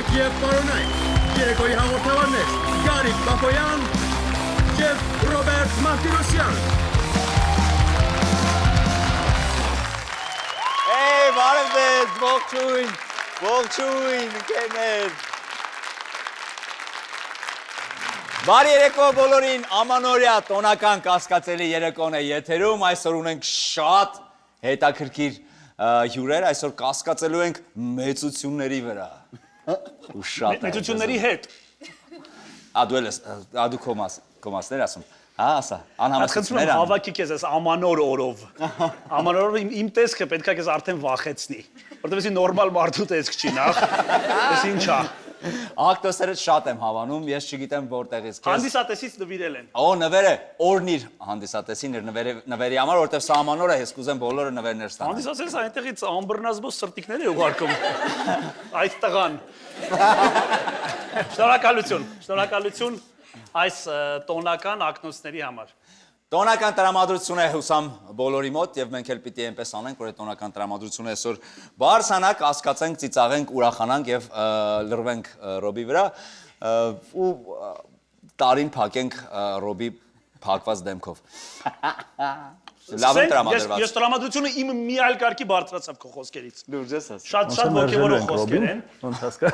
եւ պարոնայք, երեկոյի հաղորդավարներ Գարիկ Բաբոյան եւ Ռոբերտ Մարտիրոսյան։ Hey, բարև ձեզ, ողջույն, ընկերներ։ Բարի երեկո բոլորին, ամանորյա տոնական կասկածելի երեկոն է եթերում, այսօր ունենք շատ հետաքրքիր հյուրեր, այսօր կասկածելու ենք մեծությունների վրա։ Ու շատ մեծությունների հետ։ Ադու ես, ադու կոմասներ ասում, հա, ասա, անհամեցություններ։ Խնդրում հավաքի քեզ այս ամանոր օրով։ Ամանոր օրով իմ տեսքը պետք է քեզ արդեն վախեցնի, որտեղ նորմալ մարդու տեսք չի նախ։ Էս ինչա։ Ակտոսերը շատ եմ հավանում, ես չգիտեմ որտեղից քեզ։ Հանդիսատեսից նվիրել են։ Օ, նվերը, օրնիր հանդիսատեսին էր նվերի համար, որտեղ սա ամանոր է, ես կուզեմ բոլորը նվերներ ստանան։ Հանդիսատեսը այնտեղից ամբռնազբոս սրտիկներ է ուղարկում։ Այդ տղան։ Շնորհակալություն այս տոնական ակնոցների համար։ Տոնական տրամադրություն է հուսամ բոլորի մոտ եւ մենք էլ պիտի այնպես անենք, որ այդ տոնական տրամադրությունը այսօր բարձրանանք, հասկացենք, ծիծաղենք, ուրախանանք եւ լրվենք Ռոբի վրա ու տարին փակենք Ռոբի փակված դեմքով։ Լավ տրամադրված։ Ես տրամադրությունը իմ մի այլ կարգի բարձրացավ քո խոսքերից։ Լուրջ ես ասում։ Շատ ոգևորող խոսքեր են։ Ոնց հասկա։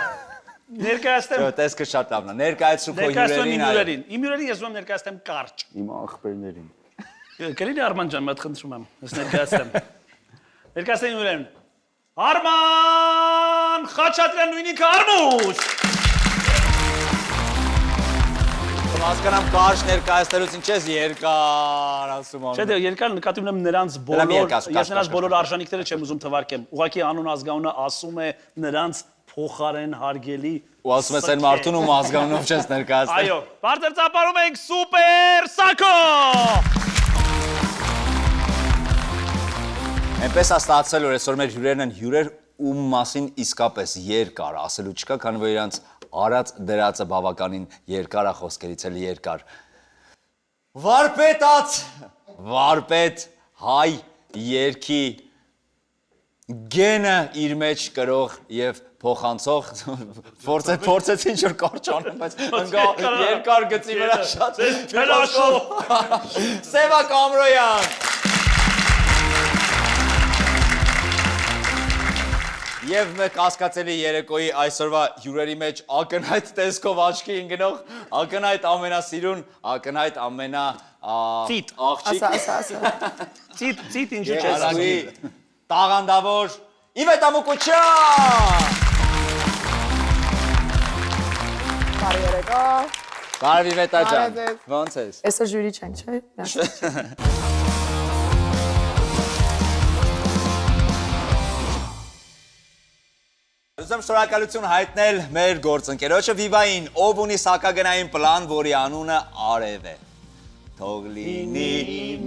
Ներկայացնեմ։ Տեսքը շատ լավն է։ Ներկայացրու քո հյուրերին։ Իմ հյուրերին ես ում ներկայացնեմ կարճ։ Իմ ախպերներին։ Կլինի Արման ջան, մատ խնդրում եմ։ Ես ներկայացնեմ։ Ներկայացնեմ հյուրերին։ Արման Խաչատրյան նույնիկը Արմուշ։ Հասկանամ կարճ ներկայացնելուց ինչ ես երկար ասում անում։ Չէ, դե երկար նկատի ունեմ նրանց բոլոր, ես նրանց բոլոր արժանինքները չեմ ուզում թվարկեմ։ Ուղղակի անուն ազգանունը ասում է նրանց փոխարեն հարգելի։ Ու ասում ես այն մարդուն ում ազգանունով չես ներկայացնել։ Այո, բարձր ծափարում ենք Սուպեր Սակո։ Այնպես է ստացել, որ այսօր մեր հյուրերն են հյուրեր, ում մասին իսկապես երկար ասելու չկա, քանի որ իրանց արած դրածը բավականին երկար է, խոսքերից էլ երկար։ Վարպետ հայ երգի գենը իր մեջ կրող եւ փոխանցող փորձեցի ինչ որ կարճ անեմ, բայց ընկա երկար գծի վրա շատ Սևա Կամրոյան։ Եվ մեկ կասկածելի երեկոյի այսօրվա հյուրերի մեջ ակնհայտ տեսքով աչքի ընկնող, ակնհայտ ամենասիրուն, ակնհայտ ամենա Ծիտ աղջիկ Ծիտ ինչու չես տաղանդավոր Իվետ Ամուկուչյան։ Բարի երեկո։ Բարև Իվետա ջան։ Ոնց ես։ Այսօր ժյուրի չենք, չէ՞։ Ուզում շնորհակալություն հայտնել մեր գործընկերոջը Վիվային, ով ունի սակագնային պլան, որի անունը Արև է։ Թող լինի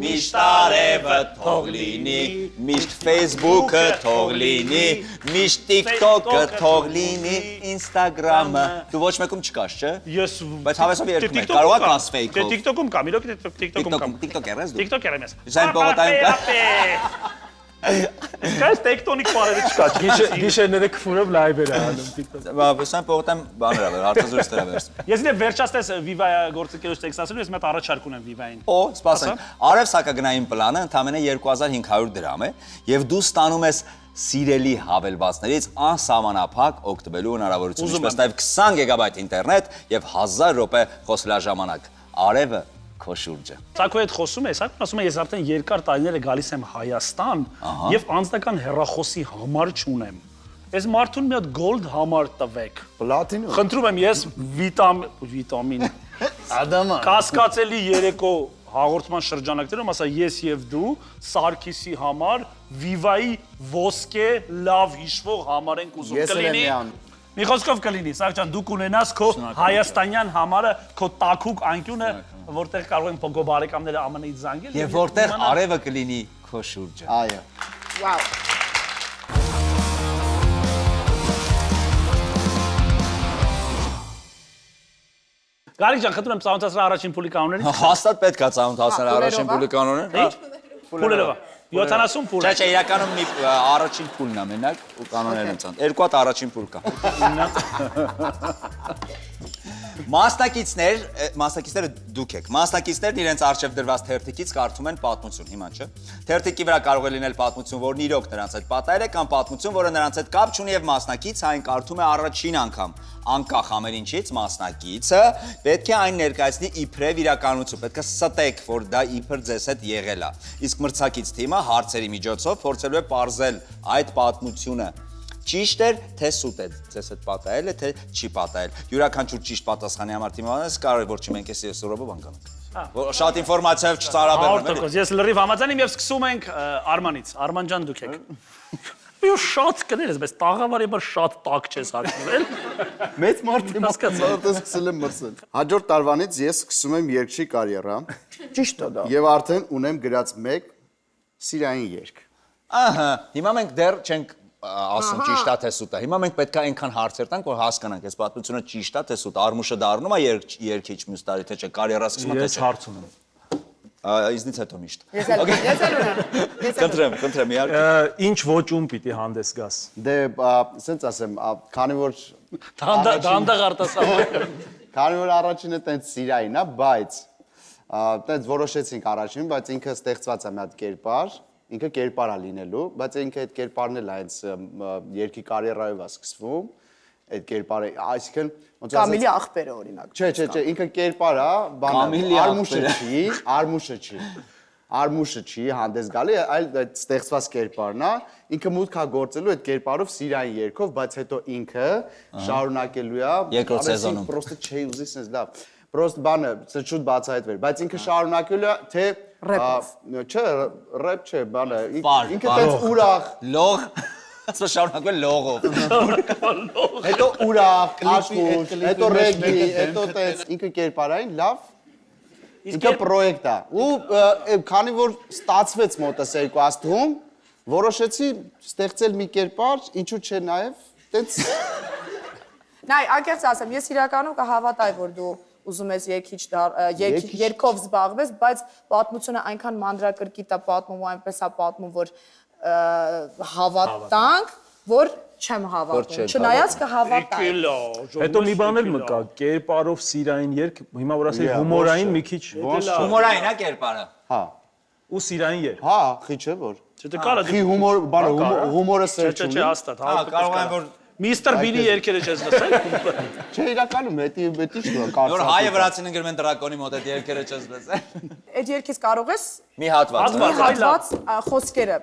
միշտ Արևը, թող լինի միշտ Facebook-ը, թող լինի միշտ TikTok-ը, թող լինի Instagram-ը։ Դու ոչ մեկում չկաս, չէ՞։ Ես Բայց հավեսով երկում ես, կարող է կանս fake-ով։ Դե TikTok-ում կամ, իրոք TikTok-ում կամ։ TikTok երես դու։ TikTok երեմ ես։ Զայն պողոտայում կա։ Սկայս տեկտոնիկ բարերը չկա։ Գիշերները քֆուրով լայվեր անում TikTok։ Զայն պողոտայում բաներ ավ, հարցազրույց դրավերս։ Ես ինձ վերջացնես Viva գործընկերոջ տեքստասում, ես մեծ առաջարկ ունեմ Viva-ին։ Օ, սպասենք։ Արև սակագնային պլանը ընդամենը 2500 դրամ է եւ դու ստանում ես սիրելի հավելվածներից անսահմանափակ օգտվելու հնարավորություն, ինչպես նաեւ 20 գիգաբայթ ինտերնետ եւ 1000 րոպե խոսելաժամանակ։ Արևը քո շուրջը։ Սակո հետ խոսում ես, ասում ես արդեն երկար տարիներ է գալիս եմ Հայաստան եւ անձնական հեռախոսի համար չունեմ։ Այս մարդուն մի հատ gold համար տվեք։ Պլատինո։ Խնդրում եմ ես վիտամին Ադամա։ կասկածելի երեկո հաղորդման շրջանակներում ասա ես եւ դու Սարգիսի համար Viva-ի ոսկե լավ հիշվող համար ենք ուզում կլինի։ Մի խոսքով կլինի, Սարգ ջան, դու կունենաս քո հայաստանյան համարը, քո տաքուկ անկյունը, որտեղ կարող են փոքր բարեկամները ԱՄՆ-ից զանգել եւ որտեղ արևը կլինի քո շուրջը։ Այո։ Վաու։ Գարիկ ջան, խնդրում եմ ծանոթացնել առաջին փուլի կանոններից։ Հաստատ պետք է ծանոթացնել առաջին փուլի կանոնը։ Փուլերով։ 70 փուլ։ Չէ, իրականում մի առաջին փուլն է մենակ ու կանոններ են ցան։ Երկու հատ առաջին փուլ կա։ Մասնակիցները դուք եք։ Մասնակիցներն իրենց արժև դրված թերթիկից կարդում են պատմություն, հիմա չէ։ Թերթիկի վրա կարող է լինել պատմություն, որն իրոք նրանց հետ պատահել է, կամ պատմություն, որը նրանց հետ կապ չունի եւ մասնակիցը այն կարդում է առաջին անգամ։ Անկախ ամեն ինչից մասնակիցը պետք է այն ներկայացնի իբրև իրականություն, պետք է ստեք, որ դա իբր ձեզ հետ եղել է։ Իսկ մրցակից թիմը հարցերի միջոցով փորձելու է պարզել այդ պատմությունը։ Ճիշտ էր, թե սուտ է ձեզ հետ պատահել է, թե չի պատահել։ Յուրաքանչյուր ճիշտ պատասխանի համար թիմավորած կարող է որ չի մենք էս սուրոբը բան կանենք։ Շատ ինֆորմացիա չծարաբերում եմ։ 100%, ես լրիվ համաձայն եմ եւ սկսում ենք Արմանից։ Արման ջան, դուք եք։ Ու շատ կներես, բայց տաղավարի բար շատ տակ չես հագնել։ Մեծ մարդի մասկացած սկսել եմ մրցել։ Հաջորդ տարվանից ես սկսում եմ երգչի կարիերա։ Ճիշտ է դա։ Եվ արդեն ունեմ գրած մեկ սիրային երգ։ Ահա, հիմա մենք դեռ չենք ասում ճիշտ է թե սուտ է։ Հիմա մենք պետք է այնքան հարցեր տանք, որ հասկանանք այս պատմությունը ճիշտ է թե սուտ է։ Արմուշը դառնում է երգիչ մյուս տարի թե չէ, կարիերա սկսում է թե Ես չէ։ հարց ունեմ։ Իզնից հետո միշտ։ Ես էլ ունեմ։ Կընտրեմ, իհարկե։ Ինչ ոճում պիտի հանդես գաս։ Դե, ասենց ասեմ, քանի որ Դանդաղ արտասահման։ քանի որ առաջինը տենց սիրային է, բայց տենց որոշեցինք առաջին, բայց ինքը ստեղծված է մի հատ կերպար, ինքը կերպար է լինելու, բայց ինքը այդ կերպարն էլ հենց երգի կարիերայով է սկսվում, այդ կերպարը, այսինքն ոնց ասած Կամիլի աղբերը օրինակ։ Չէ, ինքը կերպար է, Կամիլի արմուշը չի հանդես գալի, այլ այդ ստեղծված կերպարն է, ինքը մուտք է գործելու այդ կերպարով սիրային երգով, բայց հետո ինքը շարունակելու է Երկրորդ սեզոնում։ Պրոստը չէի ուզի sense լավ։ Պրոստ բանը շուտ բացահայտվեր, բայց ինքը շարունակելու է թե չէ, ռեփ չէ, բանը ինքը տենց ուրախ Լող, ասա շարունակվել լողով։ Հետո ուրախ, աշխուժ, հետո ռեգի, հետո տես ինքը կերպարային լավ ինքը պրոյեկտ է ու քանի որ ստացվեց մոտս երկու աստղում որոշեցի ստեղծել մի կերպար ինչու՞ չէ նաև տենց Նայ, անկեղծ ասեմ, ես իրականում կհավատայի, որ դու ուզում ես երգով զբաղվես, բայց պատմությունը այնքան մանրակրկիտ է պատմում ու այնպես է պատմում, որ հավատանք, որ չեմ հավատում, չնայած կհավատայի։ Հետո մի բան էլ մկա, կերպարով սիրային երգ, հիմա որ ասել հումորային մի քիչ Հումորային է կերպարը։ հա ու սիրային երգ։ հա խի չէ որ Չէ, կարա խի հումոր բանը հումորը սեր Չէ, չունի հաստատ, Կարող եմ որ Միստր Բինի երգերը չես լսել։ չէ իրականում հետի չէ Որ հայը վրացին ընկրում են դրակոնի մոտ այդ երկերը չես լսել։ Այդ երգից կարող ես Մի հատված։ հատված խոսքերը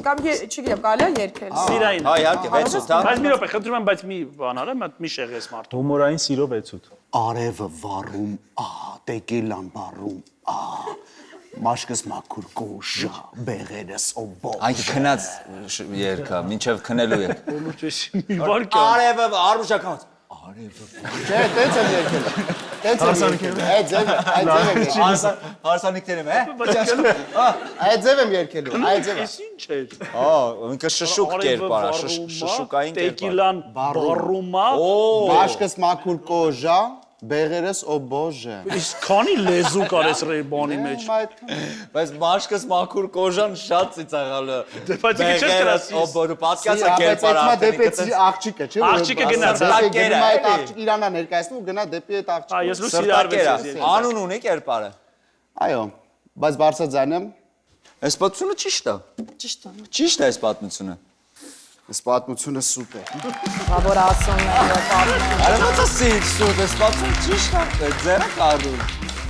կամ չգիտեմ, կարելի է երգել։ Սիրային։ Հա, իհարկե 6-8 հա։ Բայց մի րոպե, խնդրում եմ, բայց մի բան արեմ, մի շեղես մարդ։ Հումորային սիրո 6-8։ արևը վառում տեկիլան բառում մաշկս մաքուր կոշա բեղերս օբո Այն քնած երգը, մինչև քնելու է։ Մի վարքան։ Արևը արուշականոց։ Արևը։ չէ տենց եմ եկել տենց եմ եկել այդ ձև Հարսանիքներում է։ այդ ձև եմ եկելու այդ ձև Էս ինչ է։ Հա, ինքը շշուկ կերպար է, շշուկային կերպար։ Տեկիլան բառումա։ մաշկս մաքուր կոշա բեղերս օբոժը Իսկ քանի լեզու կարես ռեյբանի մեջ։ Բայց մաշկս մաքուր կոժան շատ ծիծաղալը։ Բայց ինքը չէ կրասի։ Օբորու պատկասը կերպար Բայց դեպի աղջիկը չէ Աղջիկը գնաց, գնում է այդ աղջիկ իրանա ներկայացնում ու գնա դեպի այդ աղջիկը Ես լույս իրարվեց։ Անուն ունի կերպարը։ այո բայց բարձրաձայն եմ Այս պատմությունը ճիշտ է։ Ճիշտ է։ Ճիշտ է այս պատմությունը։ այս պատմությունը սուտ է Որ ասում եմ, Արա ո՞նց է սուտ, այս պատմությունը ճիշտ է, ձերը կարդում։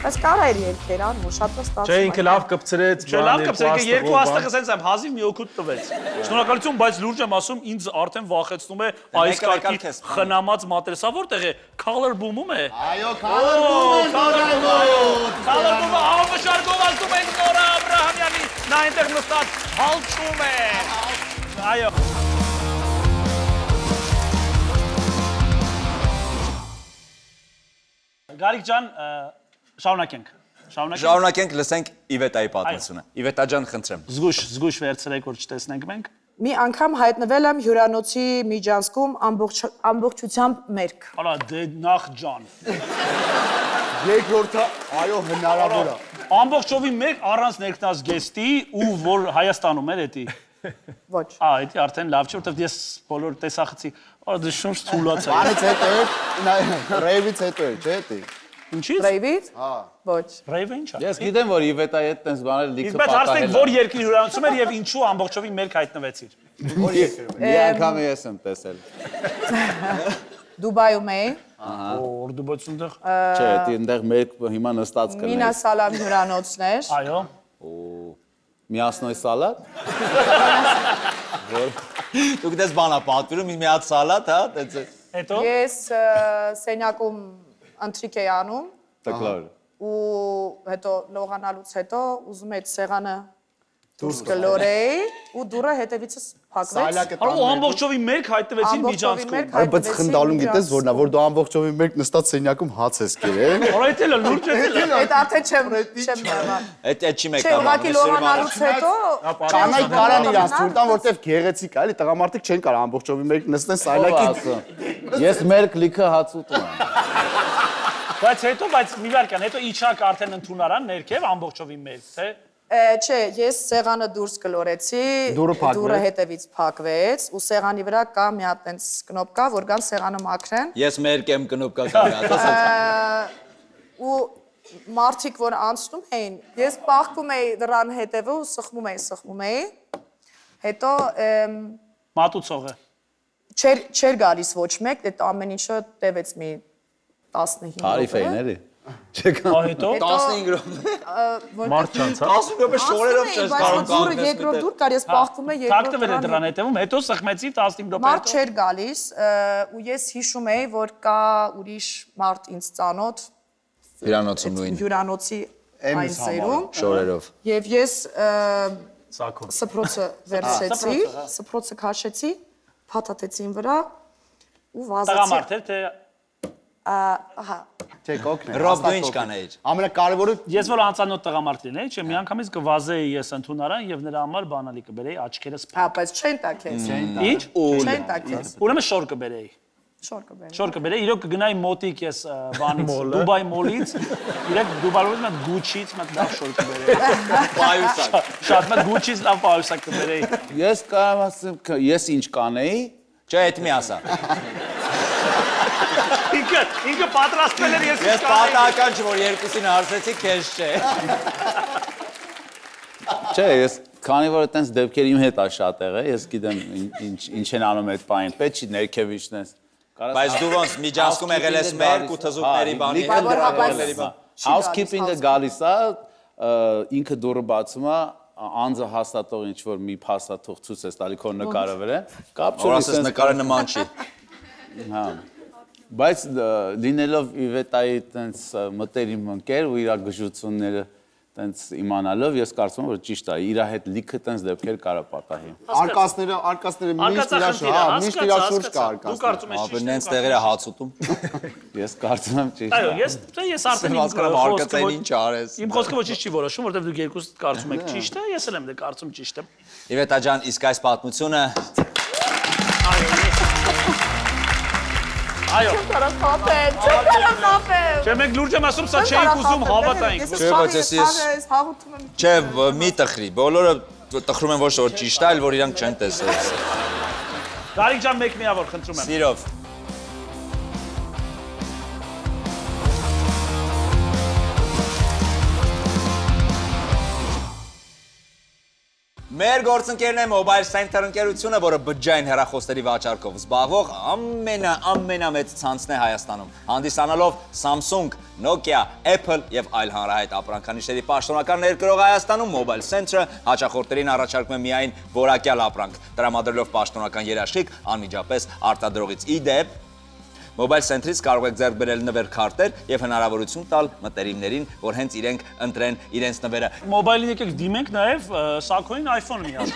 բայց կարա էր երգեր անում, շատ ստացվում։ Չէ, ինքը լավ կպցրեց, Չէ, լավ կպցրեք, երկու աստղը սենց եմ հազիվ մի օգուտ տվեց։ Շնորհակալություն, բայց լուրջ եմ ասում, ինձ արդեն վախեցնում է այս կարգի խնամած մատերեսա որտեղ է, color boom-ում է։ այո color Color-ը ավշարգով ասում ենք Նորա Աբրահամյանի, նա այնտեղ նստած հալչում է։ Այո։ Գարիկ ջան, շարունակենք։ Շարունակենք լսենք Իվետայի պատմությունը։ Իվետա ջան, խնդրեմ։ Զգույշ վերցրեք, որ չտեսնենք մենք։ Մի անգամ հայտնվել եմ հյուրանոցի միջանցքում ամբողջությամբ մերկ։ Արա, դե նախ ջան։ երկրորդը այո հնարավոր է Ամբողջովին մեկ առանց ներքնազգեստի ու որ Հայաստանում էր էտի։ Ոչ։ Էտի արդեն լավ չէ, որովհետև ես բոլոր տեսախցի, դե շունչ ցուլած է։ Բարից հետո է, ռեյվից հետո է, չէ՞ դի։ Ինչի՞ց։ Ռեյվից։ Ոչ։ Ռեյվը ի՞նչ է։ Ես գիտեմ, որ Իվետայի հետ տենց բաներ լիքը Իսկ բայց հաստեք որ երկրի հյուրանոցում էր եւ ինչու ամբողջովին մեկ հայտնվեցիր։ Մի անգամ ես եմ տեսել։ Դուբայում էի։ Որ դու բոց ունդեղ։ Չէ, դի այնտեղ մեր հիմա նստած կլինի։ Մինա Սալամ հյուրանոցներ։ Այո։ Միասնոյ սալատ։ Դուք դες բանա պատվիրում մի հատ սալատ, հա, դες։ Հետո։ Ես սենյակում ընթրիկ էի անում Տկլոր։ ու հետո լողանալուց հետո ուզում էի սեղանը դուրս գլորեի ու դուրը հետևիցս փակվեց։ Ու ամբողջովին մեկ հայտնվեցին միջանցքում։ Այ բայց խնդալում գիտես որն է, որ դու ամբողջովին մեկ նստած սենյակում հաց ես կերել։ Որայտելը լուրջ է։ Այդ արդեն չեմ նորմալ։ Այդ չի մեկ Չէ, ուղղակի լողանալուց հետո Կանայք կարան իրանց թույլ տան, որտեվ գեղեցիկ է, էլի տղամարդիկ չեն կարող ամբողջովին մեկ նստեն սայլակի։ Ես մեր լիքը հաց ուտում եմ։ Բայց մի վարքան, հետո իջակ արդեն ընդունարան ներքև ամբողջովին մեկ, թե։ Չէ, ես սեղանը դուրս գլորեցի, Դուռը փակվեց։ դուռը հետևից փակվեց ու սեղանի վրա կա մի հատ տենց կնոպկա, որ կան սեղանը մաքրեն։ Ես մեր կեմ կնոպկա կարա, Ու մարդիկ որ անցնում էին, ես բախվում էի դրան հետևը ու սխմում էի։ Հետո Մատուցողը։ չէր գալիս ոչ մեկ, այդ ամեն ինչը տևեց մի 15 Տարիֆ էին էլի։ Չեկան։ Հետո 15 րոպե։ Մարդ չանցա։ 15 րոպե շորերով չես կարող դուրը երկրորդ դուր կար, ես բախվում էի Թակտվել է երկրորդ դրան հետևում, հետո սխմեցի 15 րոպե Մարդ հետո։ չէր գալիս ու ես հիշում էի, որ կա ուրիշ մարդ ինձ ծանոթ Հյուրանոցում նույն հյուրանոցի այն սերում շորերով։ եւ ես Սակոն։ սփռոցը վերցեցի, սփռոցը քաշեցի, փաթաթեցի ին վրա ու վազեցի։ Տղամարդ էր թե Ահա։ Չէ, կօգնե։ Ռոբ դու ինչ կանեիր։ Ամենակարևորը ես որ անծանոթ տղամարդ լինեի, չէ, մի անգամից կվազեի ես ընդունարան եւ նրա համար բանալի կբերեի աչքերս։ Հա, բայց չեն տա քեզ։ Ինչ։ Չեն տա քեզ։ Ուրեմն շոր կբերեի։ Շոր կբերի։ Շոր կբերեի, իրոք կգնայի մոտիկ ես բանից, Դուբայ մոլից, իրեք Դուբայից մտ Գուչից մտ լավ շոր կբերեի։ Պայուսակ։ Շատ մտ Գուչից լավ պայուսակ կբերեի։ Ես կարող ասեմ, ես ինչ կանեի, Չէ, այդ մի ասա։ Ինքը պատրաստվել էր ես Ես պատահական չէ որ երկուսին հարցեցի, քեզ չէ։ չէ, ես քանի որ այտենց դեպքեր իմ հետ ա շատ եղել, ես գիտեմ ինչ են անում այդ բանին, պետք չի ներքև իջնես։ Բայց դու ոնց միջանցքում եղել ես մեր ու թզուկների բանի հետ։ Housekeeping-ը գալիս է, ինքը դուրը բացում է, անձը հաստատող ինչ որ մի փաստաթուղթ ցույց է տալի քո նկարը վրա։ Կապ Որ չունի, ասես նկարը նման չի։ հա։ Բայց լինելով Իվետայի տենց մտերիմ ընկեր ու իր գժությունները տենց իմանալով ես կարծում եմ որ ճիշտ է իր հետ լիքը տենց դեպքեր կարա պատահի արկածները միշտ իր շուրջ կա Դու կարծում ես Ապա նենց տեղերը հաց ուտում։ ես կարծում եմ ճիշտ Այո, է ես արդեն Հասկանամ արկածային ինչ արես։ Իմ խոսքը ոչինչ չի որոշում, որովհետև դուք երկուս կարծում եք ճիշտ է, ես էլ եմ դե կարծում ճիշտ է։ Իվետա ջան, իսկ այս պատմությունը Այո։ Չեմ Չէ, մենք լուրջ եմ ասում, սա չէինք ուզում հավատայինք։ Չէ, բայց ես հաղորդում եմ։ Չէ, մի տխրի։ Բոլորը տխրում են ոչ որ ճիշտ է, այլ որ իրանք չեն տեսել։ Գարիկ ջան, մեկ միավոր խնդրում եմ։ Սիրով։ Մեր գործընկերն է Mobile Center ընկերությունը, որը բջջային հեռախոսների վաճառքով զբաղվող ամենամեծ ցանցն է Հայաստանում, հանդիսանալով Samsung, Nokia, Apple եւ այլ հանրահայտ ապրանքանիշերի պաշտոնական ներկրող Հայաստանում Mobile Center-ը հաճախորդներին առաջարկում է միայն որակյալ ապրանք, տրամադրելով պաշտոնական երաշխիք անմիջապես արտադրողից։ Իդեպ Mobile Center-ից կարող եք ձեռք բերել նվեր-քարտեր եւ հնարավորություն տալ մտերիմներին, որ հենց իրենք ընտրեն իրենց նվերը։ Մոբայլին եկեք դիմենք նաև Սակոին iPhone-ը միած։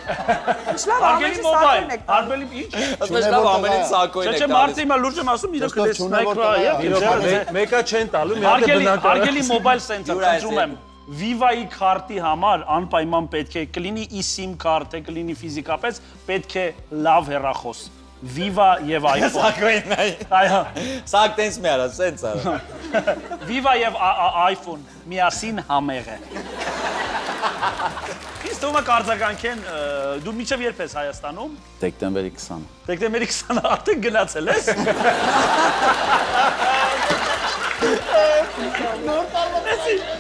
Ինչ լավ, Արգելի մոբայլ, արբելի ինչ։ Ասես լավ ամենից սակոին Չէ, եք մարդը հիմա լուրջ եմ ասում, իրոք լեսնայք Մեկը չեն տալու, մի հատ բնակարան։ Արգելի Mobile Center, խնդրում եմ։ Viva-ի քարտի համար անպայման պետք է կլինի eSIM քարտ, կլինի ֆիզիկապես, պետք է լավ հեռախոս։ Viva եւ iPhone։ Սակայն այ։ Այո։ Սակ տենց մի արա, սենց արա։ Viva եւ iPhone միասին համեղ է։ Իսկ դու մակարծականքեն դու միջև երբ ես Հայաստանում։ Դեկտեմբերի 20։ Դեկտեմբերի 20-ը արդեն գնացել ես։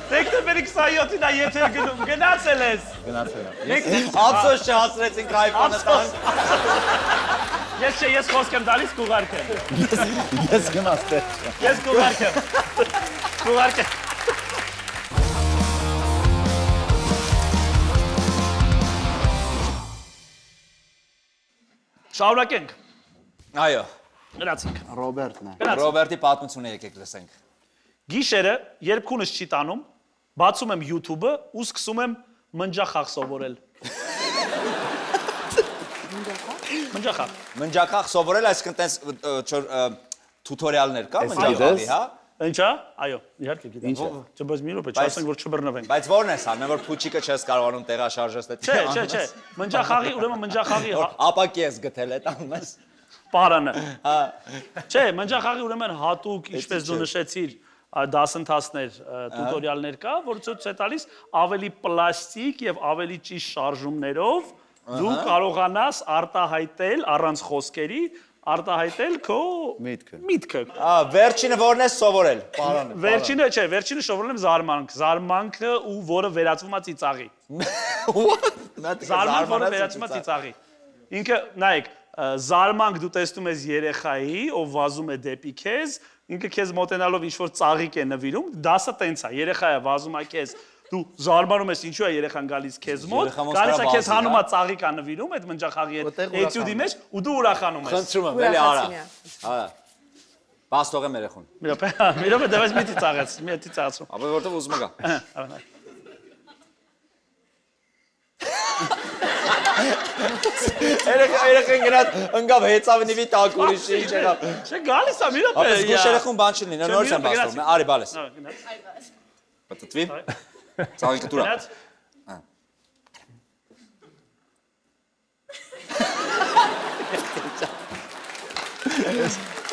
Դեկտեմբերի 27-ին է եթեր գնում, գնացել ես։ Ափսոս չհասրեցինք iPhone-ը տան։ Ես խոսք եմ տալիս կուղարկեմ։ Ես գնացել։ Ես կուղարկեմ։ Կուղարկեմ։ Շարունակենք։ Այո, Գնացինք։ Ռոբերտն է։ Ռոբերտի պատմությունը եկեք լսենք։ Գիշերը, երբ քունս չի տանում, բացում եմ YouTube-ը ու սկսում եմ մնջախաղ սովորել։ Մնջախաղ։ Մնջակախ սովորել, այսինքն տենց տուտորիալներ կա մնջակախի, հա։ Ինչա՞։ Այո, իհարկե գիտեմ։ Չբաց մի րոպե, չասենք որ չբռնվենք։ Բայց ո՞րն ես անում, որ փուչիկը չես կարողանում տեղաշարժել։ Չէ։ Մնջախաղի, ուրեմն մնջախաղի Ապակի ես գտել այդ անում ես։ պարանը։ Հա։ Չէ, մնջախաղի ուրեմն հատուկ, ինչպես դու նշեցիր, դասընթացներ, տուտորիալներ կա, որ ցույց է տալիս ավելի պլաստիկ եւ ավելի ճիշտ շարժումներով դու կարողանաս արտահայտել առանց խոսքերի, արտահայտել քո միտքը։ Վերջինը որն ես սովորել։ Վերջինը չէ, վերջինը սովորել եմ զարմանք, զարմանքը ու որը վերածվում է ծիծաղի։ Զարմանք, որը վերածվում է ծիծաղի։ Ինքը, նայեք, զարմանք դու տեսնում ես երեխայի, ով վազում է դեպի քեզ, ինքը քեզ մոտենալով ինչ-որ ծաղիկ է նվիրում, դասը տենց է, երեխայը վազում է քեզ, դու զարմանում ես ինչու է երեխան գալիս քեզ մոտ, գալիս է քեզ հանում է ծաղիկ է նվիրում այդ մնջախաղի հետ էտյուդի մեջ ու դու ուրախանում ես։ Խնդրում եմ, էլի արա։ Արա։ Բաց թողեմ երեխուն։ Մի րոպե դավես մի ծիծաղեց, մի ծիծաղացրու։ Ապա որտեղ ուզում գա։ Երեխան գնաց ընկավ հեծավնիվի տակ ուրիշի ինչ եղավ։ Չէ, գալիս է մի րոպե։ Ապա զգուշ երեխուն բան չլինի, նորից եմ բաց թողում, արի բալես։ Պատտվի։ Ծաղիկը դուրա։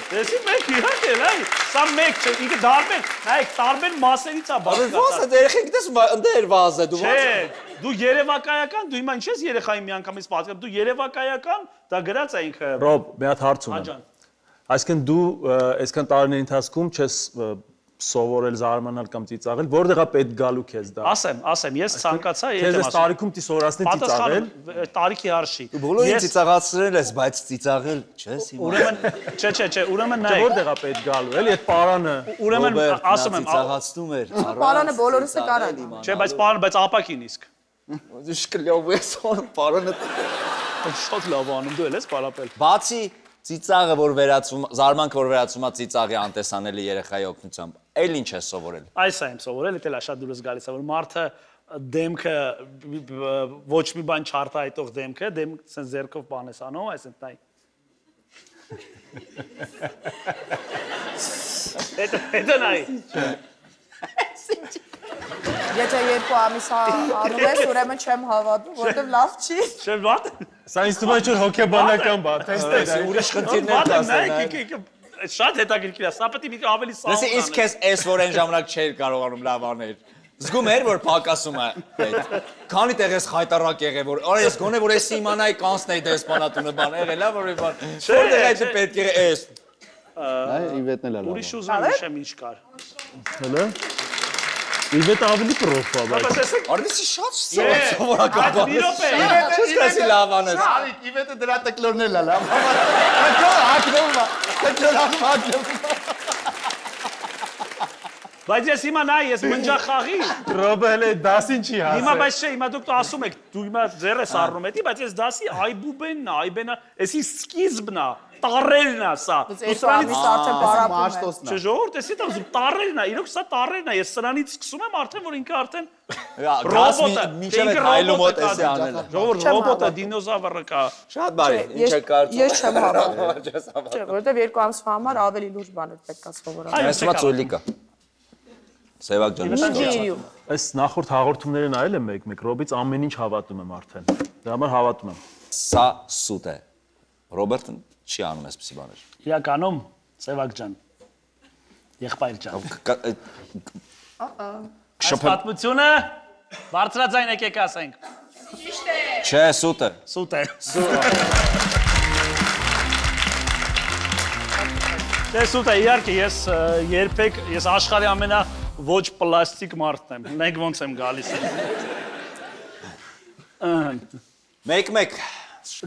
Դեսի մեկ իհարկե, լայ, սա մեկ չէ, ինքը դարբեր, նայեք, տարբեր մասերից է բաղկացած։ Ո՞նց է երեխան գիտես ընդեր վազ է դու ո՞նց։ Չէ, դու երևակայական, դու հիմա ինչ ես երեխային միանգամից պատկերացնում, դու երևակայական, դա գրած է ինքը։ Ռոբ, մի հատ հարց ունեմ։ Այսինքն դու այսքան տարիների ընթացքում չես սովորել զարմանալ կամ ծիծաղել, որտեղ է պետք գալու քեզ դա։ Ասեմ, ես ցանկացա Քեզ այս տարիքում դի սորացնի ծիծաղել։ Տարիքի հարշի։ Դու բոլորին ծիծաղացրել ես, բայց ծիծաղել չես հիմա։ Ուրեմն, չէ, ուրեմն նայեք։ Որտեղ է պետք գալու, էլի այդ պարանը։ Ուրեմն ասում եմ, ծիծաղացնում էր։ Պարանը բոլորս է կարան։ չէ, բայց ապակին իսկ։ Դու շկլյով ես պարանը։ Շատ լավ անում, դու ես պարապել։ Բացի ծիծաղը, որ վերածում, զարմանքը, որ վերածում է ծիծաղի անտեսանելի երեխայի օգնությամբ, այլ ինչ ես սովորել։ Այս է եմ սովորել, դա շատ դուրս գալիս է, որ մարդը դեմքը ոչ մի բան չարտահայտող դեմքը, սենց ձեռքով բան ես անում, այսինքն նայ։ Դա նայ։ Եթե 2 ամիս անում ես, ուրեմն չեմ հավատում, որովհետև լավ չի։ Չէ, ո՞տ։ Սա ինձ թվում է ինչ-որ հոգեբանական բան, տեստեր է։ Ուրիշ խնդիրներ նայեք, շատ հետաքրքիր է, սա պետք է ավելի սահուն։ Լսի, իսկ քեզ այս որ այն ժամանակ չէր կարողանում լավ անել։ Զգում էր, որ պակասում է այդ։ Քանի տեղ ես խայտարակ եղել, որ արա ես գոնե որ ես իմանայի կանցնեի դեսպանատունը բան եղել, լավ որ բան։ Որտեղ այդ պետք է էս։ Այ իվետն էլ է լավ։ Ուրիշ ուզում եմ ինչ կար։ Հələ։ Իվետ ավելի պրոֆ է, բայց Արդյոք շատ սովորական բան։ Մի րոպե։ Չես կասի լավ անես։ Արիկ իվետը դրա տկլորն էլ է լավ։ Կտոր հակնում է։ Կտոր հակնում։ Բայց ես հիմա նայ, ես մնջախաղի։ Ռոբը հələ դասին չի հասել։ Հիմա բայց չէ, հիմա դուք ասում եք, դու հիմա ձեռ ես առնում էի, բայց ես դասի այբուբենն է, այբենը, էսի սկիզբն է, տառերն է սա։ Դու սրանից արդեն պարապում ես։ Մաշտոսն է։ Չէ, ժողովուրդ, էսի դա ուզում տառերն է, իրոք սա տառերն է, ես սրանից սկսում եմ արդեն, որ ինքը արդեն Ռոբոտը մինչև այդ հայլու մոտ էսի անել։ ժողովուրդ, ռոբոտը, դինոզավրը կա։ Շատ բարի, ինչ է կարծում։ Ես չեմ հավատում։ Չէ, որովհետև 2 ամսվա համար ավելի լուրջ բաներ պետք է սովորել։ Այս մա ծույլի կա։ Սևակ ջան։ Ինջիրիում։ Այս նախորդ հաղորդումները նայել եմ մեկ-մեկ, Ռոբից ամեն ինչ հավատում եմ արդեն։ Դրա համար հավատում եմ։ Սա սուտ է։ Ռոբերտն չի անում այսպեսի բաներ։ Իրականում Սևակ ջան, եղբայր ջան։ Այս պատմությունը բարձրաձայն եկեք ասենք։ Չէ, սուտ է։ Սուտ է։ Դե սուտ է, իհարկե ես երբեք ես աշխարհի ամենա ոչ պլաստիկ մարդն եմ։ Մենք ոնց եմ գալիս։ Մեկ։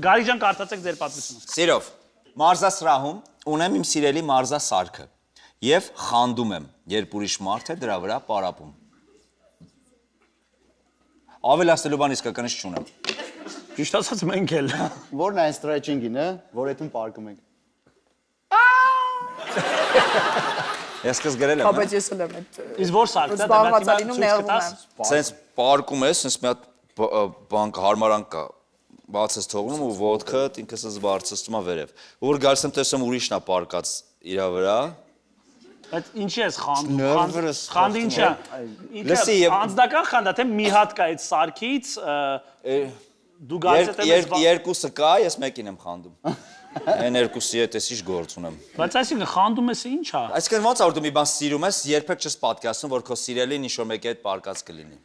Գարի ջան կարդացեք ձեր պատմությունը։ Սիրով։ Մարզասրահում ունեմ իմ սիրելի մարզասարքը եւ խանդում եմ, երբ ուրիշ մարդ է դրա վրա պարապում։ Ավելացնելու բան իսկականից չունեմ։ Ճիշտ ասած մենք էլ։ Որն է այն stretching-ին, որ այդում պարկում ենք։ Ես սկս գրել եմ։ Բայց ես էլ եմ այդ։ Իսկ որ սարքն է, Զբաղված ալինում նեղվում եմ։ Սենց պարկում ես, սենց մի հատ բան հարմարանք կա։ Բաց ես թողնում ու ոդկը ինքս ես բարձրացնում է վերև։ Որ գալիս եմ տեսնում ուրիշն է պարկած իր վրա։ Բայց ինչի ես խանդում։ Ներվերս Խանդը ինչ է։ Լսի, Անձնական խանդա, թե մի հատ կա այդ սարքից դու գալիս ես երկուսը կա, ես մեկին եմ խանդում։ Այն երկուսի հետ էս ինչ գործ ունեմ։ Բայց այսինքն խանդում ես ինչ է։ Այսինքն ոնց որ դու մի բան սիրում ես, երբեք չես պատկասում, որ քո սիրելին ինչ-որ մեկի հետ պարկած կլինի։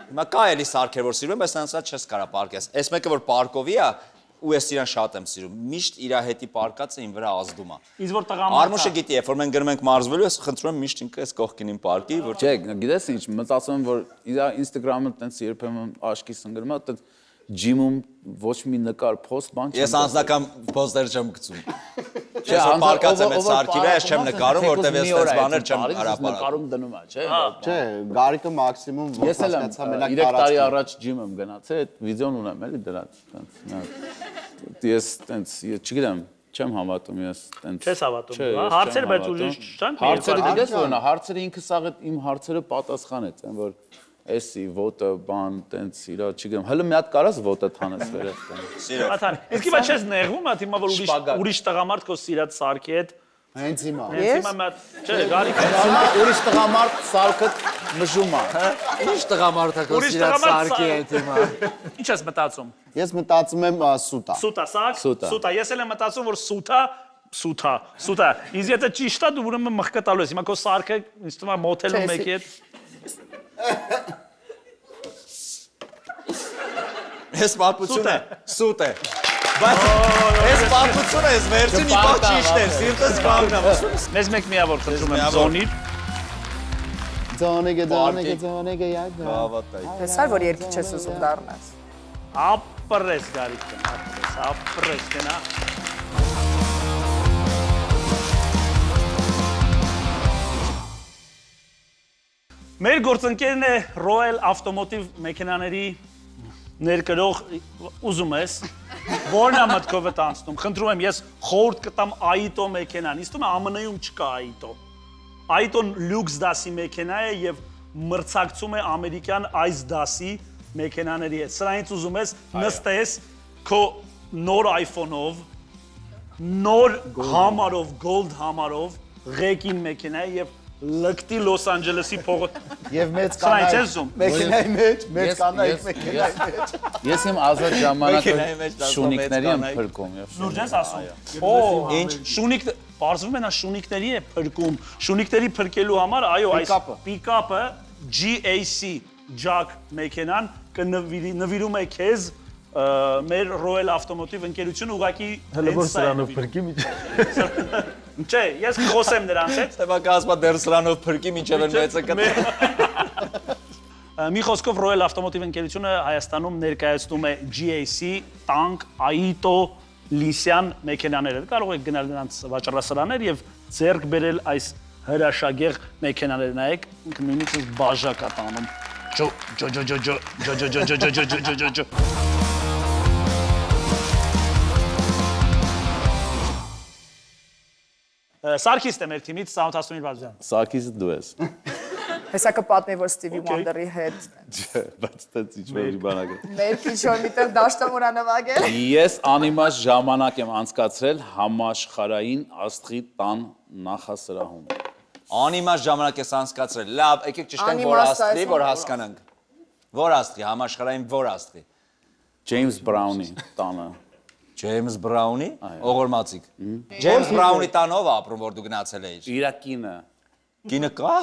Հիմա կա էլի սարքեր, որ սիրում եմ, բայց նրանց չես կարա պարկես։ Այս մեկը որ պարկովի է, ու ես իրան շատ եմ սիրում։ Միշտ իր հետի պարկածը իմ վրա ազդում է։ Իսկ որ տղամարդը Արմուշը գիտի, երբ որ մենք գնում ենք մարզվելու, ես խնդրում եմ միշտ ինքը այս կողքին իմ պարկի, որ Չէ, գիտես ինչ, մտածում եմ, որ իր Instagram-ը տենց երբեմն աշկիս ընկնում է, տենց ջիմում ոչ մի նկար post բան չեմ։ ես անձնական post-եր չեմ գցում։ Ես որ պարկած եմ այդ սարքի վրա, ես չեմ նկարում, որտեվ ես այս բաներ չեմ հրապարակում։ Նկարում դնում է, չէ։ Չէ, Գարիկը մաքսիմում Ես էլ եմ 3 տարի առաջ ջիմ եմ գնացել, այդ վիդեոն ունեմ էլի դրանց, տենց։ Ես տենց, ես չգիտեմ, չեմ հավատում ես տենց։ չես հավատում, հա։ Հարցեր բայց ուրիշ չան։ Հարցերը գիտես որն է, հարցերը ինքս աղ իմ հարցերը պատասխանեց, են որ էսի ոտը բան տենց իրա չգիտեմ, հələ մի հատ կարաս ոտը թանես վերև տեն։ Սիրով։ Աթան, իսկ իբա չես նեղվում, հա, հիմա որ ուրիշ տղամարդ քո սիրած սարքի հետ։ Հենց հիմա։ Հիմա մատ, չէ, գարի։ Ուրիշ տղամարդ սարքը մժում է։ Ինչ տղամարդ է քո սիրած սարքի հետ հիմա։ Ինչ ես մտածում։ Ես մտածում եմ սուտա։ Սուտա, սարք։ Սուտա, ես էլ եմ մտածում, որ սուտա։ Իսկ եթե ճիշտ է, դու ուրեմն մղկա տալու ես։ Հիմա քո սարքը ինձ թվում է մոթելում մեկի հետ։ Ես պատմությունը սուտ է։ Բայց ես պատմությունը ես վերցին մի բան ճիշտ է, սիրտս կանգնա։ Մեզ մեկ միավոր խնդրում եմ զոնիր։ Ձոնեգե յակ։ Հավատայ։ Տեսար որ երկի չես ուզում դառնաս։ Ապրես գարիկն, ապրես կնա։ Մեր գործընկերն է Royal Automotive մեքենաների ներկրող ուզում ես, որն է մտքովդ անցնում, խնդրում եմ ես խորհուրդ կտամ Aito մեքենան, ինձ թվում է ԱՄՆ-ում չկա Aito։ Aito-ն լյուքս դասի մեքենա է եւ մրցակցում է ամերիկյան այս դասի մեքենաների հետ։ Սրանից ուզում ես նստես քո նոր iPhone-ով, նոր համարով, gold համարով, ղեկին մեքենա է եւ լկտի Լոս Անջելեսի փողոց։ Եվ մեծ Սրանից ես զում։ մեքենայի մեջ, մեծ կանայք մեքենայի մեջ։ Ես իմ ազատ ժամանակը շունիկների եմ փրկում եւ Լուրջ ես ասում։ Օ, ինչ շունիկ, բարձվում է նա շունիկների է փրկում։ Շունիկների փրկելու համար, այո, այս պիկապը GAC Jack մեքենան կնվիրում է քեզ մեր Royal Automotive ընկերությունը ուղակի Հələ որ սրանով փրկի մի։ Չէ, ես խոսեմ նրանց հետ։ Տեվա կազմա դեռ սրանով փրկի մինչև են մեծը կտա։ Մի խոսքով Royal Automotive ընկերությունը Հայաստանում ներկայացնում է GAC, տանկ, Aito, Լիսյան մեքենաները։ Կարող եք գնալ նրանց վաճառասարաններ եւ ձեռք բերել այս հրաշագեղ մեքենաները։ Նայեք, նույնիսկ բաժակ է տանում։ Ջո։ Սարքիստ է մեր թիմից, Սամոթասումիր Բազյան։ Սարքիսը դու ես։ Հեսա կպատմի որ Ստիվի Վանդերի հետ։ Չէ, բայց դա ինչ-որ բանակը։ Մեր քիչոն միտեղ դաշտամուրա նվագել։ Ես անիմաց ժամանակ եմ անցկացրել համաշխարհային աստղի տան նախասրահում։ Անիմաց ժամանակ ես անցկացրել։ Լավ, եկեք ճշտենք որ աստղի, որ հասկանանք։ Որ աստղի, համաշխարհային որ աստղի։ Ջեյմս Բրաունի տանը։ Ջեյմս Բրաունի ողորմածիկ։ Ջեյմս Բրաունի տանով ապրում, որ դու գնացել էիր։ Իրա կինը Կինը կա։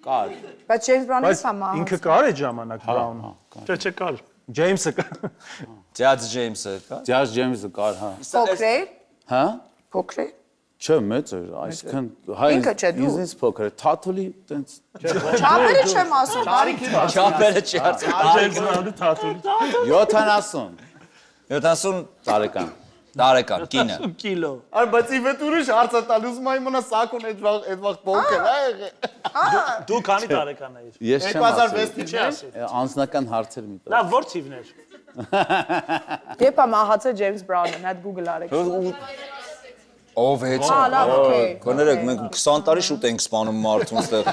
կար։ Բայց Ջեյմս Բրաունը Բայց սա ինքը կար այդ ժամանակ Բրաունը։ Չէ, կար։ Ջեյմսը կար։ Ջաձ Ջեյմսը կա։ Ջազ Ջեյմսը կար, հա։ փոքր է, Հա։ փոքր է։ Չէ, մեծ էր, այսքան հայ Ինքը չէ, դու։ ինձ փոքր է, թաթուլի տենց Չափերը չեմ ասում, տարիքի Չափերը չի արծել։ Ջեյմս Բրաունի թաթուլի 70 70 տարեկան։ տարեկան կինը։ կիլո։ Այ բայց ի վետ ուրիշ հարց է տալի, ուզում եմ մնա սակուն այդ վաղ փոքր է եղել։ Դու քանի տարեկան ես։ Ես չեմ ասել։ 2006 թիվն Անձնական հարցեր մի տա։ Լավ, ո՞ր թիվներ։ Երբ է մահացել Ջեյմս Բրաունը, մի հատ Google արեք։ Ով հետ։ Լավ, օքեյ։ Կներեք, մենք 20 տարի շուտ ենք սպանում մարդուն ստեղ։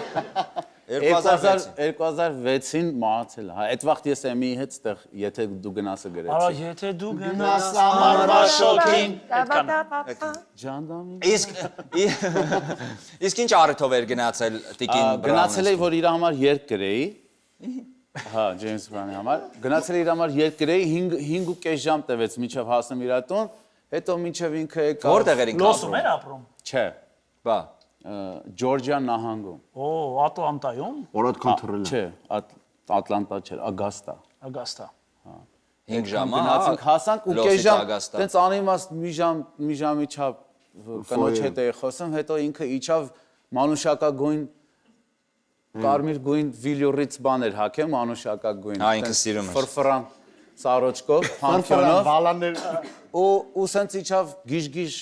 2006-ին մահացել, հա, այդ վաղտ ես էմի հետ ստեղ, եթե դու գնասը Արա, գրեցի։ եթե դու գնաս ամառվա շոկին, Ջանդամին։ Իսկ ինչ առիթով էր գնացել Տիկին Բրաունը։ Գնացել էի, որ իր համար երկ գրեի։ Հա, Ջեյմս Բրաունի համար։ Գնացել էի իր համար երկ գրեի, 5.5 ժամ տևեց մինչև հասնեմ իր տուն, հետո մինչև ինքը եկա։ Որտեղ էր ինքը լոսում էր ապրում։ Չէ, Բա։ Ջորջիա նահանգում։ Օ, Ատլանտայում, Որոդքան թռել է։ Չէ, Ատլանտա չէ, Ագաստա։ Ագաստա։ 5 ժամ, Գնացինք, հասանք ու Լոսից կես ժամ, Ագաստա։ տենց անիմաստ մի ժամի չափ կնոջ հետ էի խոսում, հետո ինքը իջավ մանուշակագույն կարմիր գույն վիլյուրից բաներ հագեմ, մանուշակագույն։ Հա, ինքը սիրում էր։ Ֆրֆրան սարոջկով, փանքյոնով, բալաններ ու սենց իջավ գիժ-գիժ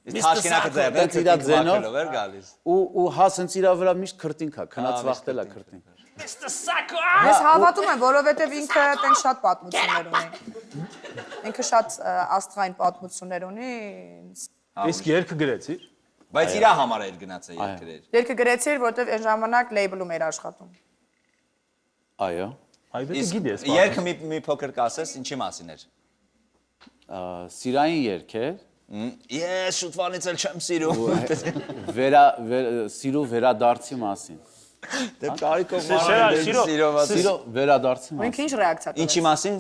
Թաշկինակը ձեռն Տենց իրա ձենով։ էր գալիս։ ու հա սենց իրա վրա միշտ քրտինք հա, քնած վախտել է քրտինք։ Ես հավատում եմ, որովհետև ինքը տենց շատ պատմություններ ունի։ Ինքը շատ աստղային պատմություններ ունի։ Իսկ երգը գրեցի։ Բայց իրա համար էր գնացել երկրեր։ Երկը գրեցիր, որովհետև այն ժամանակ լեյբլում էր աշխատում։ Այո։ Այդպես գիտես։ Երկը մի փոքր կասես, ինչի մասին էր։ Սիրային երգ է, Ես շուտվանից էլ չեմ սիրում։ սիրու վերադարձի մասին։ Դե կարիքով Սիրո, Սիրո վերադարձի մասին։ Ինքը ինչ ռեակցիա տվեց։ Ինչի մասին։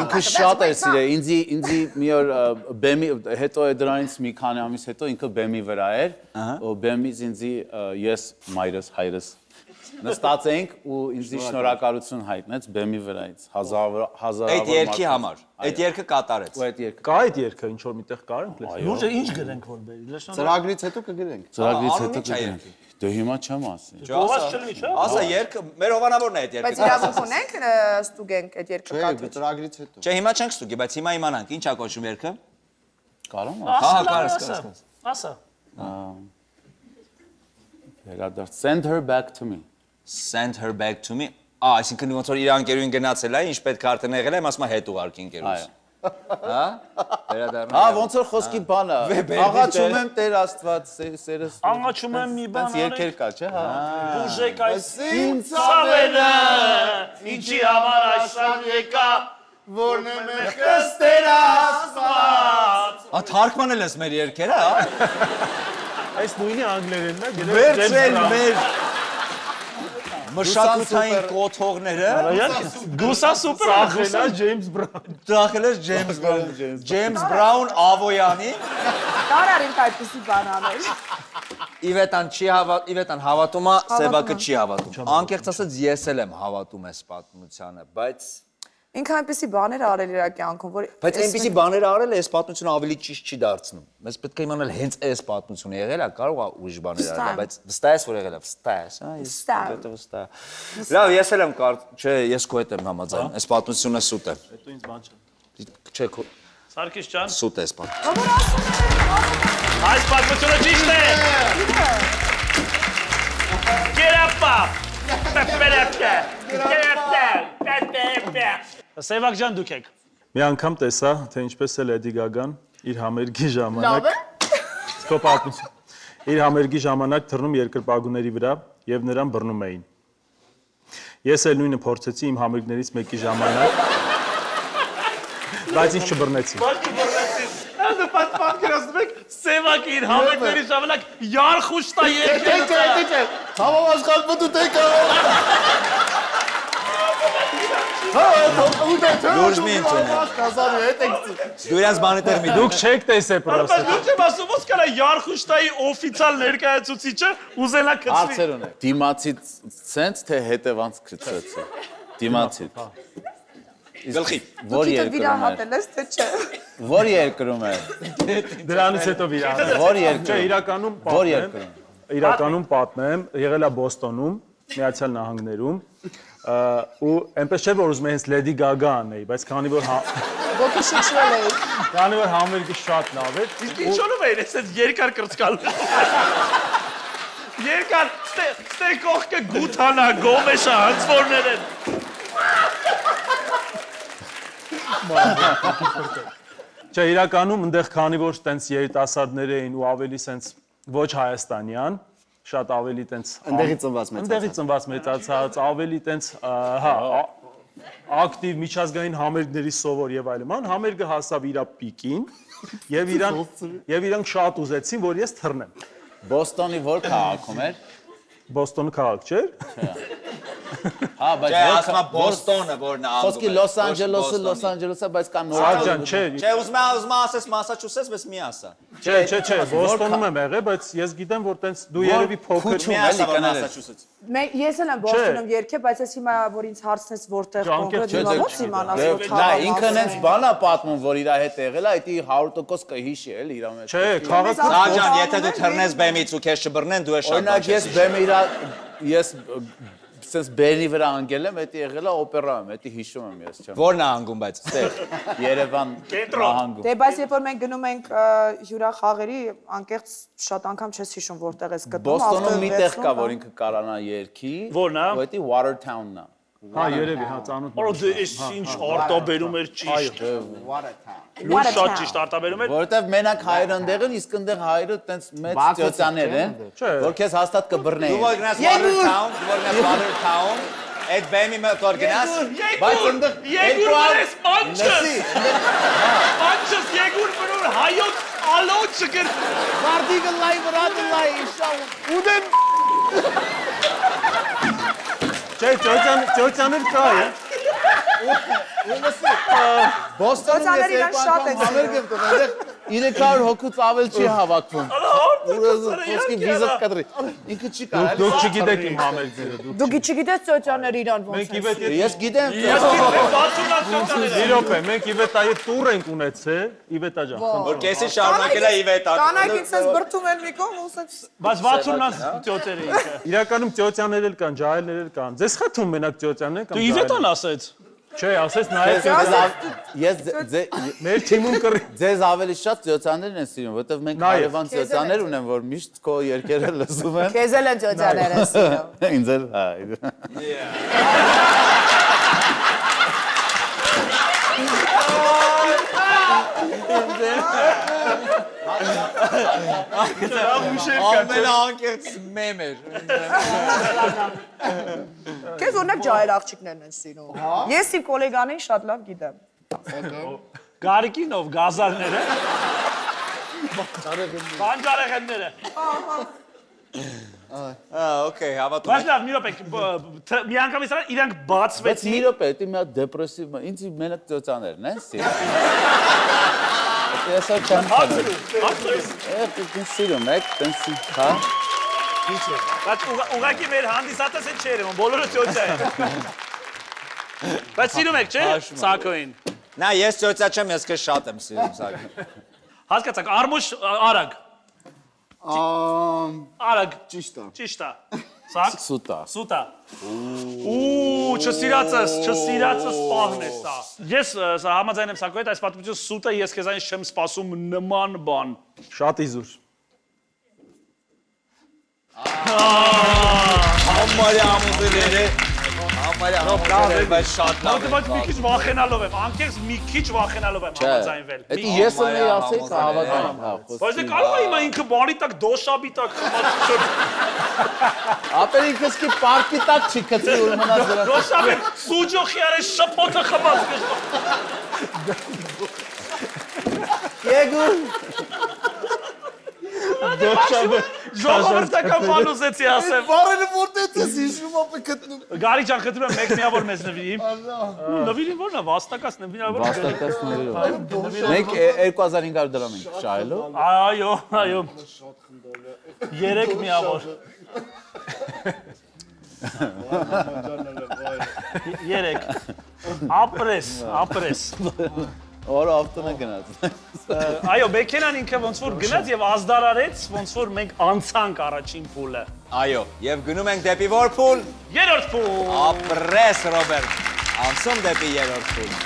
Ինքը շատ է սիրել, ինձի մի օր բեմի հետո է դրանից մի քանի ամիս հետո ինքը բեմի վրա էր, ու բեմից ինձի ես մայրս հայրս նստած էինք ու ինձի շնորհակալություն հայտնեց բեմի վրայից հազարավոր Այդ երկի համար։ Այդ երկը կատարեց։ ու այդ երկը Կա այդ երգը ինչ որ միտեղ կարենք լսել։ Լուրջ ինչ գրենք որ բերի։ Ծրագրից հետո կգրենք։ ծրագրից Անունի հետո չէ կգրենք։ Դե հիմա չեմ ասի։ Գովաս չլինի, չէ՞։ Ասա երկը մեր հովանավորն է այդ երկը։ Բայց իրավունք ունենք ստուգենք այդ երկը Չէ, կատվի։ ծրագրից հետո։ Չէ, հիմա չենք ստուգի, բայց հիմա իմանանք ինչ է կոչվում երկը։ Կարո՞մ Հա, կարս։ Ասա։ վերադարձ Send her back to me։ Send her back to me։ Այսինքն ոնց որ իր անկերուին գնացել է, ինչ պետք է արդեն եղել է, ասում է հետ ուղարկի ընկերուս։ Հա? Վերադառնա։ Հա, ոնց որ խոսքի բան է։ Աղաչում եմ Տեր Աստված, սերս։ Աղաչում եմ մի բան Տենց երկեր կա, չէ՞, հա։ Բուժեք այս իմ ցավերը, ինչի համար այսան եկա, Որն է մեղքս Տեր Աստված։ Ա թարգմանել ես մեր երկերը, հա։ Այս նույնի անգլերենն է, Վերցրել մեր մշակութային կոթողները։ Գուսա սուպեր Ախելա Ջեյմս Բրաուն։ Դրախել ես Ջեյմս Բրաուն։ Ջեյմս Բրաուն Ավոյանի։ Կարար ինքը այդպեսի բան անել։ Իվետան հավատում է, Սևակը չի հավատում։ Անկեղծ ասած ես էլ եմ հավատում այս պատմությանը, բայց Ինքը այնպեսի բաներ արել իր կյանքում, որ Բայց այնպեսի բաներ արել է, այս պատմությունը ավելի ճիշտ չի դարձնում։ Մեզ պետք է իմանալ հենց այս պատմությունը եղել է, կարող է ուրիշ բաներ արել, բայց վստահ ես որ եղել է, վստահ ես, հա, ես վստահ։ Լավ, ես էլ եմ չէ, ես քո հետ եմ համաձայն։ Այս պատմությունը սուտ է։ Հետո ինձ բան չէ։ Չէ, քո Սարգիս ջան, սուտ է այս պատմությունը։ որ ասում եմ։ այս պատմությունը ճիշտ է։ Գերապա։ Սևակ ջան դուք եք։ Մի անգամ տեսա, թե ինչպես է Լեդի Գագան իր համերգի Լավ ժամանակ է։ Քո պատմություն։ Իր համերգի ժամանակ թռնում երկրպագուների վրա եւ նրան բռնում էին։ Ես էլ նույնը փորձեցի իմ համերգներից մեկի ժամանակ, բայց ինձ չբռնեցին։ Դու պատկերացնում եք Սևակի իր համերգների ժամանակ յարխուշտա եկել։ Համաշխարհ մտու տեկա։ Լուրջ մի ընդունեմ։ Դու իրանց բանի տեղ մի Դուք չեք տեսել պրոստը։ Բայց դու ասում ոնց կարա Յարխուշտայի օֆիցիալ ներկայացուցիչը ուզենա գծվի։ Հարցեր ունեմ։ Դիմացի ցենց թե հետևանց գծեցի։ Դիմացի։ գլխի։ Որ Դու երկրում է։ վիրահատել ես, թե չէ։ Որ երկրում է։ Դրանից հետո վիրահատել։ Որ Չէ, երկրում։ իրականում Որ պատմեմ։ երկրում։ Իրականում պատմեմ, եղել է Բոստոնում, Միացյալ Նահանգներում, ու այնպես չէ որ ուզում եմ հենց Lady Gaga անեի, բայց քանի որ Ոգի շիչվել էի։ քանի որ համերգը շատ լավ էր, Իսկ ինչու՞ով էր էս երկար կրծկալ։ Երկար ստե կողքը գութանա գոմեշա հնցվորներ են։ չէ, իրականում այնտեղ քանի որ տենց երիտասարդներ էին ու ավելի սենց ոչ հայաստանյան, շատ ավելի տենց Ընդեղից ծնված մեծացած։ Ընդեղից ծնված մեծացած, ավելի տենց, հա, ակտիվ միջազգային համերգների սովոր եւ այլն, համերգը հասավ իր պիկին եւ իրանք շատ ուզեցին, որ ես թռնեմ։ Բոստոնի որ քաղաքում էր։ Բոստոնը քաղաք չէր։ Հա, բայց Չէ, ասում եմ Բոստոնը, որն է անգում։ Խոսքի Լոս Անջելեսը, բայց կա նոր։ Սարգսյան, չէ, Չէ, ուզում ասես Մասաչուսեթս, բայց մի ասա։ չէ, Բոստոնում եմ եղել, բայց ես գիտեմ, որ տենց դու երևի փոքր Մի ասա որ Մասաչուսեթս։ Ես էլ եմ Բոստոնում երկել, բայց ես հիմա որ ինձ հարցնես որտեղ կոնկրետ հիմա ո՞նց իմանաս որ Նա ինքն հենց բան է պատմում, որ իր հետ եղել է, դա 100% կհիշի էլի իր մեջ։ Չէ, քաղաքը Սաջան, եթե դու թռնես բեմից ու քեզ չբռնեն, դու ես շատ Օրինակ ես բեմը ես sense բերի վրա անգել եմ, դա եղել է օպերայում, դա հիշում եմ ես չեմ։ Որն է անգում բայց։ Երևան նահանգում։ Դե բայց երբ որ մենք գնում ենք հյուրախաղերի, անկեղծ շատ անգամ չես հիշում որտեղ ես գտնում։ Բոստոնում մի տեղ կա, որ ինքը կարանա երկի։ Որն է։ Դա Watertown-ն է։ հա երևի, հա ծանոթ։ Որո դե այս ինչ արտաբերում էր ճիշտ։ Watertown։ Լուրջ շատ ճիշտ արտաբերում էր։ Որովհետև մենակ հայրը ընդեղ են, իսկ ընդեղ հայրը տենց մեծ ծյոցաներ են, որ քեզ հաստատ կբռնեին։ Դու որ գնաս Watertown, այդ բեմի մոտ գնաս, Բայց ընդեղ Եգուր ես մանչս։ Մանչս Եգուր բնոր հայոց ալոչը կր։ Մարդիկը լայ վրա դլայ իշավ։ Ուդեն Չէ, ճոճաներ կա է։ Բոստոնում ես իրան շատ է համերգ եմ տվել, 300 հոգուց ավել չի հավաքվում։ Ոսկի վիզա կադրի։ Ինքը չի կարա։ Դուք չգիտեք իմ համերգները, Դու չգիտես ծոճաներ իրան ոնց մենք է։ իվետ Ես գիտեմ։ իրոք է, մենք իվետայի տուր ենք ունեցել, իվետա ջան։ որ քեսի շարունակել է Իվետա։ Կանայք ինձ բրթում են մի կողմ ու ասած Բայց 60-ից ծոցերը ինքը։ Իրականում ծյոցյաներ էլ կան, ջահելներ էլ կան։ Ձեզ խաթում մենակ ծյոցյաններ կամ Դու Իվետան ասեց։ Չէ, ասես նայեք Ես մեր թիմում կռի։ ձեզ ավելի շատ ծյոցաներն են սիրում, որովհետև մենք հարևան ծյոցաներ ունեն, որ միշտ քո երկերը լսում են։ քեզ էլ են ծոճաները սիրում։ Ինձ էլ, հա։ Ամենաանկեղծ մեմ էր։ Քեզ օրինակ ջահել աղջիկներն են սիրում։ Ես իմ գոլեգանին շատ լավ գիտեմ։ Գարիկինով գազարները։ Բանջարեղենները։ Okay, հավատում Բայց եմ։ լավ, մի րոպե, մի անգամ իրանք Բայց բացվեցին։ մի րոպե, դա մի հատ դեպրեսիվ, ինձ մենակ ծյոցաներն են սիրում։ Ես չեմ Հացրու։ սիրում եք, տենց հա։ Բայց ուղղակի մեր հանդիսատես է չէր, բոլորը ծոցա են։ Բայց սիրում եք, չէ՞, Սակոին։ Նա ես ծոցա չեմ, ես քեզ շատ եմ սիրում Սակո։ Հասկացաք, Արմուշ Արագ։ Արագ։ Ճիշտ է։ Ճիշտ է։ Սակ։ Սուտա։ Սուտա։ Ու չսիրածս պահն է սա։ Ես համաձայն եմ Սակոյի հետ, այս պատմությունը սուտ է, ես քեզանից չեմ սպասում նման բան։ Շատ իզուր։ Համարյա ամուսինները, համարյա ամուսինները, բայց շատ լավ է։ Բայց մի քիչ վախենալով եմ, անկեղծ մի քիչ վախենալով եմ համաձայնվել։ Դա ես եմ ասել, հավատում, հա։ Բայց դե կարող է հիմա ինքը բանի տակ դոշաբի տակ խմած չոր։ Ապեր ինքս კი պարկի տակ չի գցի ու մնաց դրա։ Դոշաբի սուջոխի արի շփոթը խմած Եգու։ Ժողովրդական բան ուզեցի ասեմ։ Բարերը որտե՞ց ես հիշում ապա գտնում։ Գարի ջան, խնդրում եմ մեկ միավոր մեզ նվիրի։ Նվիրի ո՞րն է, վաստակած նվիրավոր։ Վաստակած նվիրով։ Մենք 2500 դրամ ենք շահելով։ Այո, այո։ 3 միավոր։ 3 ապրես Օրը ավտոնը գնաց։ Այո, Բեքենան ինքը ոնց որ գնաց եւ ազդարարեց, ոնց որ մենք անցանք առաջին փուլը։ Այո, եւ գնում ենք դեպի որ փուլ։ Երրորդ փուլ։ Ապրես Ռոբերտ։ Անցում դեպի երրորդ փուլ։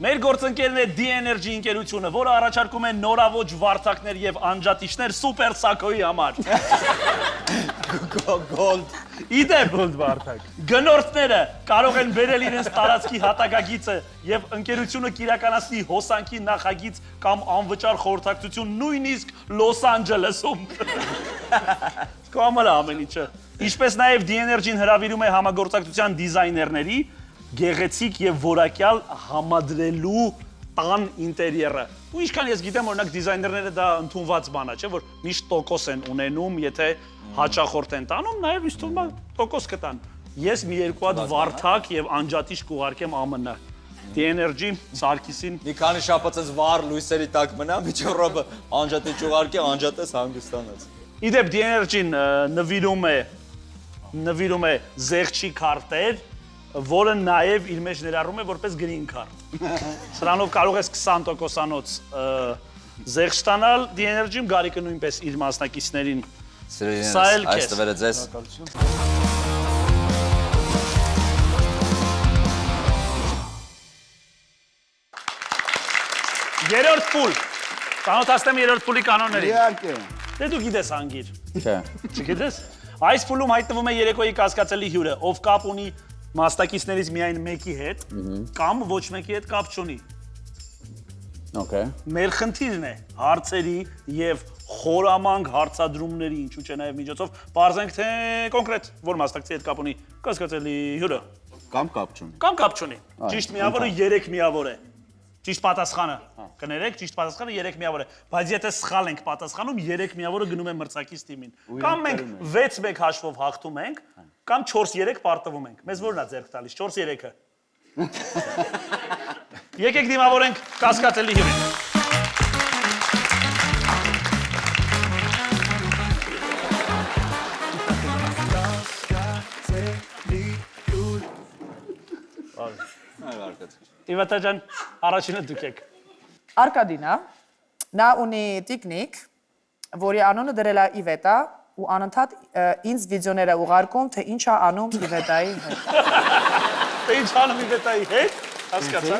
Մեր գործընկերն է D-Energy ընկերությունը, որը առաջարկում է նորավոճ վարդակներ եւ անջատիչներ Super Sako-ի համար։ Gold։ Իդեպ Gold վարդակ։ Գնորդները կարող են բերել իրենց տարածքի հատակագիծը եւ ընկերությունը կիրականացնի հոսանքի նախագիծ կամ անվճար խորհրդակցություն նույնիսկ Լոս Անջելեսում։ Կամալ ամեն ինչը։ Ինչպես նաեւ D-Energy-ն հրավիրում է համագործակցության դիզայներների գեղեցիկ եւ որակյալ համադրելու տան ինտերիերը։ Ու ինչքան ես գիտեմ, օրինակ դիզայներները դա ընդունված բան է, չէ՞, որ միշտ տոկոս են ունենում, եթե հաճախորդ են տանում, նաեւ ինձ թվում է տոկոս կտան։ Ես մի երկու հատ վարդակ եւ անջատիչ կուղարկեմ ԱՄՆ։ D-Energy Սարգիսին Մի քանի շաբաթից վառ լույսերի տակ մնա, միջով Ռոբը անջատի ճուղարկի, անջատես հանգստանաց։ Իդեպ D-Energy-ն նվիրում է զեղչի քարտեր, որը նաև իր մեջ ներառում է որպես green card։ Սրանով կարող ես 20%-անոց զեղչ ստանալ D-Energy-ում, Գարիկը նույնպես իր մասնակիցներին։ Սա էլ Այս քեզ։ տվերը ձեզ։ Երրորդ փուլ։ Ծանոթացնեմ երրորդ փուլի կանոններին։ Իհարկե։ Դե դու գիտես անգիր։ Չէ։ Չգիտես։ Այս փուլում հայտնվում է երեկոյի կասկածելի հյուրը, ով կապ ունի մասնակիցներից միայն մեկի հետ, կամ ոչ մեկի հետ կապ չունի։ Okay։ Մեր խնդիրն է հարցերի եւ խորամանկ հարցադրումների, ինչու՞ չէ նաեւ միջոցով, բարձենք թե կոնկրետ որ մասնակցի հետ կապ ունի կասկածելի հյուրը։ Կամ կապ չունի։ Կամ կապ չունի։ Ճիշտ միավորը 3 միավոր է։ Ճիշտ պատասխանը կներեք, ճիշտ պատասխանը 3 միավոր է, բայց եթե սխալ ենք պատասխանում, 3 միավորը գնում է մրցակից թիմին։ Կամ մենք 6-1 հաշվով հաղթում ենք, կամ 4-3 պարտվում ենք։ Մեզ ո՞րն է ձեռք տալիս, 4-3-ը։ Եկեք դիմավորենք կասկածելի հյուրին։ Իվետա ջան, առաջինը դուք եք։ Արկադինա, նա ունի տիկնիկ, որի անունը դրել է Իվետա, ու անընդհատ ինձ վիդեոներ է ուղարկում, թե ինչ է անում Իվետայի հետ։ Թե ինչ անում Իվետայի հետ, հասկացա։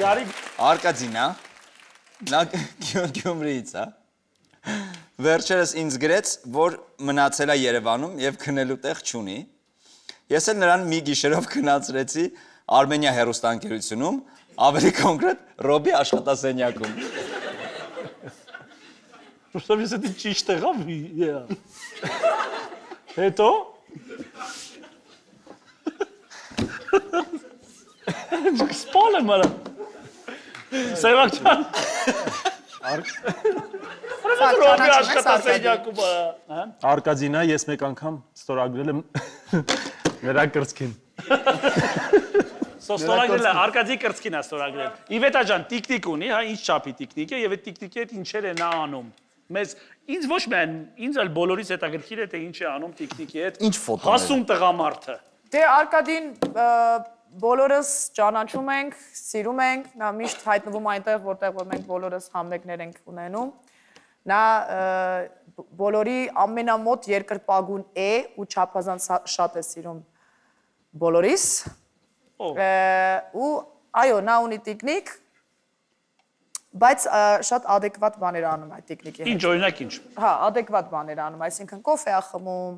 Գարիկ Արկադինա, նա Գյումրիից է։ Վերջերս ինձ գրեց, որ մնացել է Երևանում եւ քնելու տեղ չունի։ Ես էլ նրան մի գիշերով քնացրեցի Արմենիա հեռուստաընկերությունում, ավելի կոնկրետ Ռոբի աշխատասենյակում։ Просто ես դա ճիշտ եղավ։ Հետո Սպալը մարա։ Սևակ ջան։ Ռոբի աշխատասենյակում։ Արկադինա, ես մեկ անգամ ստորագրել եմ նրա կրծքին։ Ստորագրել է, Արկադի կրծքին է ստորագրել։ Իվետա ջան, տիկնիկ ունի, հա, ինչ չափի տիկնիկ է, եւ այդ տիկնիկի հետ ինչեր է նա անում։ Մեզ ինձ ոչ միայն, ինձ էլ բոլորիս հետաքրքիր է թե ինչ է անում տիկնիկի հետ։ Ինչ ֆոտոներ։ Հասուն տղամարդը։ Դե Արկադին բոլորս ճանաչում ենք, սիրում ենք, նա միշտ հայտնվում այնտեղ, որտեղ որ մենք բոլորս համերգներ ենք ունենում։ Նա բոլորի ամենամոտ երկրպագուն է ու չափազանց շատ է սիրում բոլորիս։ Ու այո, նա ունի տիկնիկ, բայց շատ adekvat բաներ անում այդ տիկնիկի հետ։ Ինչ օրինակ ինչ։ Հա, adekvat բաներ անում, այսինքն կոֆե է խմում,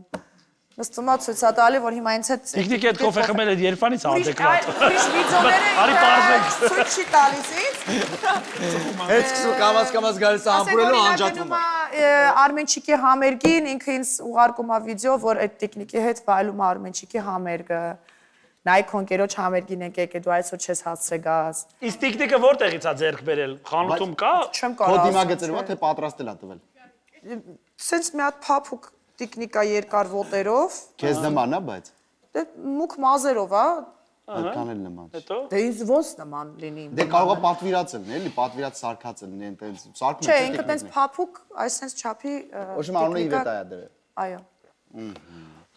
նստում է ցույց է տալի, որ հիմա ինձ հետ Տիկնիկի հետ կոֆե խմել այդ երբանից adekvat։ Ուրիշ վիդեոները Արի պարզենք։ ցույց չի տալիս ինձ։ Հետ սկսում կամաց գալիս է ամպուրելու անջատվում է։ Արմենչիկի համերգին ինքը ինձ ուղարկում է վիդեո, որ այդ տիկնիկի հետ վայելում է Արմենչիկի համերգը։ նայ քոնկերոջ համերգին ենք եկել, դու այսօր չես հասցրե գաս։ Իսկ տիկտիկը որտեղից է ձեռք բերել։ Խանութում կա։ Չեմ Քո կարող։ դիմագծերով թե պատրաստել ա տվել։ Սենց մի հատ փափուկ տիկնիկա երկար ոտերով, Քեզ նման է, բայց դե մուկ մազերով, հա։ այդքան էլ նման։ Հետո։ Դե ինձ ոնց նման լինի։ Դե կարող է պատվիրած լինի, էլի, պատվիրած սարքած լինի, այնտենց սարքում Չէ, ինքը տենց փափուկ, այս սենց չափի Ոչմ անունը Իվետա է դրել։ Այո։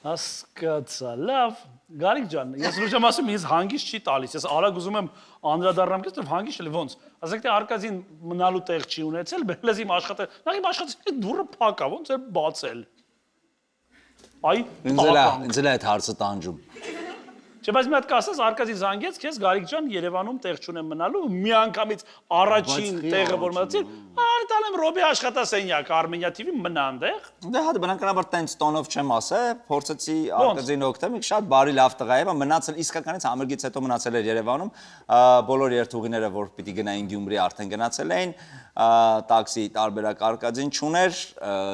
Հասկացա, լավ։ Գարիկ ջան, ես լույս եմ ասում, ինձ հանգիստ չի տալիս։ Ես արագ ուզում եմ անդրադառնամ քեզ, որ հանգիստ էլ ոնց։ Ասեք թե արկածին մնալու տեղ չի ունեցել, բերել իմ աշխատել։ Նախ իմ աշխատի դուրը փակ է, ոնց է բացել։ Այ, Ինձ էլ է այդ հարցը տանջում։ Չէ, բայց մի հատ կասես, արկածի զանգեց քեզ Գարիկ ջան, Երևանում տեղ չունեմ մնալու, միանգամից առաջին տեղը որ մտածիր, տալեմ Ռոբի աշխատասենյակ, Armenia TV մնա այնտեղ։ Դե հա բնականաբար տենց տոնով չեմ ասե, փորձեցի արկածին օգտեմ, շատ բարի լավ տղա է, մնացել իսկականից համերգից հետո մնացել էր Երևանում, բոլոր երթուղիները որ պիտի գնային Գյումրի արդեն գնացել էին, տաքսի տարբերակ արկածին չուներ,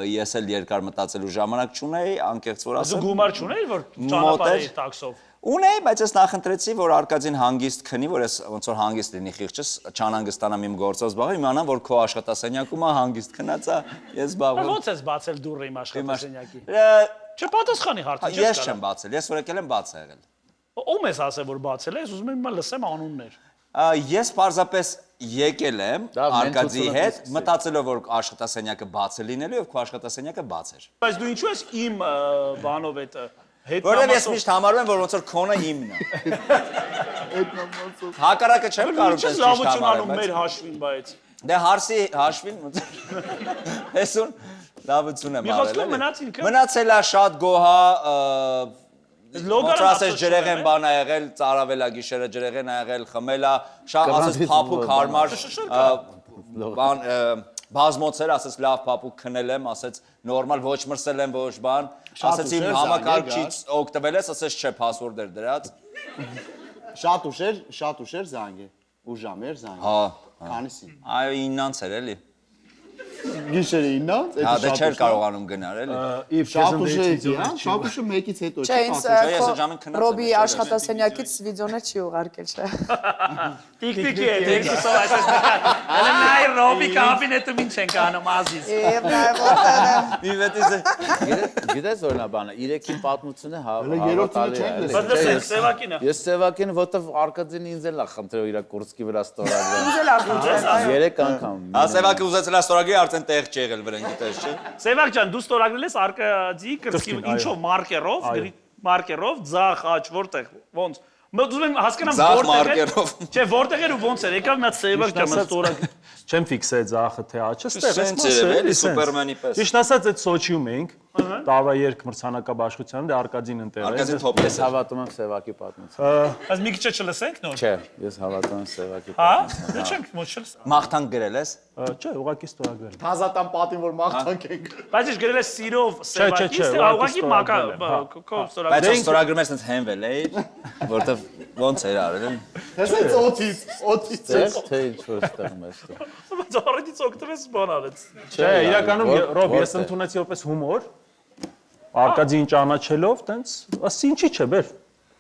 ես էլ երկար մտածելու ժամանակ չունեի, անկեղծ որ ասեմ։ Դու գումար չունեիր որ ճանապարհի տաքսով։ Ունեի, բայց ես նախընտրեցի, որ արկածին հանգիստ քնի, որ ես ոնց որ հանգիստ լինի խիղճս, չանհանգստանամ իմ գործով զբաղվի, իմանամ, որ քո աշխատասենյակում է հանգիստ քնածա, ես զբաղվում։ Ո՞նց ես բացել դուռը իմ աշխատասենյակի։ Չպատասխանի հարցը, Ես չեմ բացել, ես որ եկել եմ բաց եղել։ Ո՞մ ես ասել որ բացել ես, ուզում եմ հիմա լսեմ անուններ։ Ես պարզապես եկել եմ արկածի հետ, մտածելով որ աշխատասենյակը բաց է լինելու եւ քո աշխատասենյակը բաց էր։ Բայց դու ինչու ես իմ բանով այդ հետ Որովհետև ես միշտ համարում եմ, որ ոնց որ քոնը իմն է։ Հակառակը չեմ կարող Ինչ լավություն անում մեր հաշվին, բայց Դե հարսի հաշվին Հեսուն լավություն եմ արել։ Մնացել է շատ գոհա Ոնց ասես ջրեղեն բան ա եղել, ծարավելա գիշերը ջրեղեն ա եղել, խմելա, շատ ասես փափուկ հարմար բան բազմոցեր, ասես լավ փափուկ քնել եմ, ասես նորմալ ոչ մրսել եմ, ոչ բան, ասես իմ համակարգչից օգտվել ես, ասես չէ, փասվորդ էր դրած։ Շատ ուշեր զանգ է, ու ժամ էր զանգ։ Հա, Քանիսին։ այո 9-ից էր էլի։ Գիշերը 9-ից, Հա, դե չէր կարողանում գնալ էլի։ Շատ ուշեր, հա, շատ ուշը 1-ից հետո Չէ, չի ինձ Ռոբի աշխատասենյակից վիդեոներ չի ուղարկել, չէ։ տիկտիկի է, տիկտիկով այսպես հələ նայ Ռոբի կաբինետում ինչ ենք անում ազիզ։ Եվ նաև որտեղ Մի վետիզը Գիտես որն է բանը, 3-ի պատմությունը երրորդը չենք լսել։ Բայց լսեք, Սևակինը։ Ես Սևակին, որտեվ արկածին ինձ էլ է խնդրել իր կուրսկի վրա ստորագրել։ ինձ էլ ագուտել, այո։ 3 անգամ։ Ասևակը ուզեցել է ստորագրի, արդեն տեղ չի եղել վրան, գիտես չէ։ Սևակ ջան, դու ստորագրել ես արկածի կրծքի ինչով մարկերով, ձախ աճ որտեղ, ոնց։ Ուզում եմ հասկանամ որտեղ է։ Չէ, որտեղ էր ու ոնց էր։ Եկավ նա Սևակ ջան ստորագրել։ Չեմ ֆիքսել ձախը թե աչը, ստեղ էս Սենց էր էլի Սուպերմենի պես։ Ճիշտ ասած այդ Սոչիում ենք, տարվա երկ մրցանակաբաշխության, դե Արկադին ընտեղ է։ Արկածին թոփ Ես հավատում եմ Սևակի պատմությունը։ Բայց մի քիչ չլսենք նոր։ Չէ, ես հավատում եմ Սևակի Հա? պատմությունը։ Դե չենք ոչ չլս։ Մաղթանք գրել ես։ Չէ, ուղղակի ստորագրել։ Հազատան պատին որ մաղթանք ենք։ Բայց ես գրել ես սիրով Սևակից, թե ուղղակի մակա քո Բայց ստորագրել։ ես ստորագրում ես այնց հենվել էի, որտեվ ոնց էր արել։ Տեսեք օթից։ Ձեր թե ինչ որ ստեղում ես։ Բայց առիթից օգտվես բան արեց։ Չէ, իրականում Ռոբ, ես ընդունեցի որպես հումոր։ Արկադին ճանաչելով, տենց, ասի ինչի՞ չէ, բեր։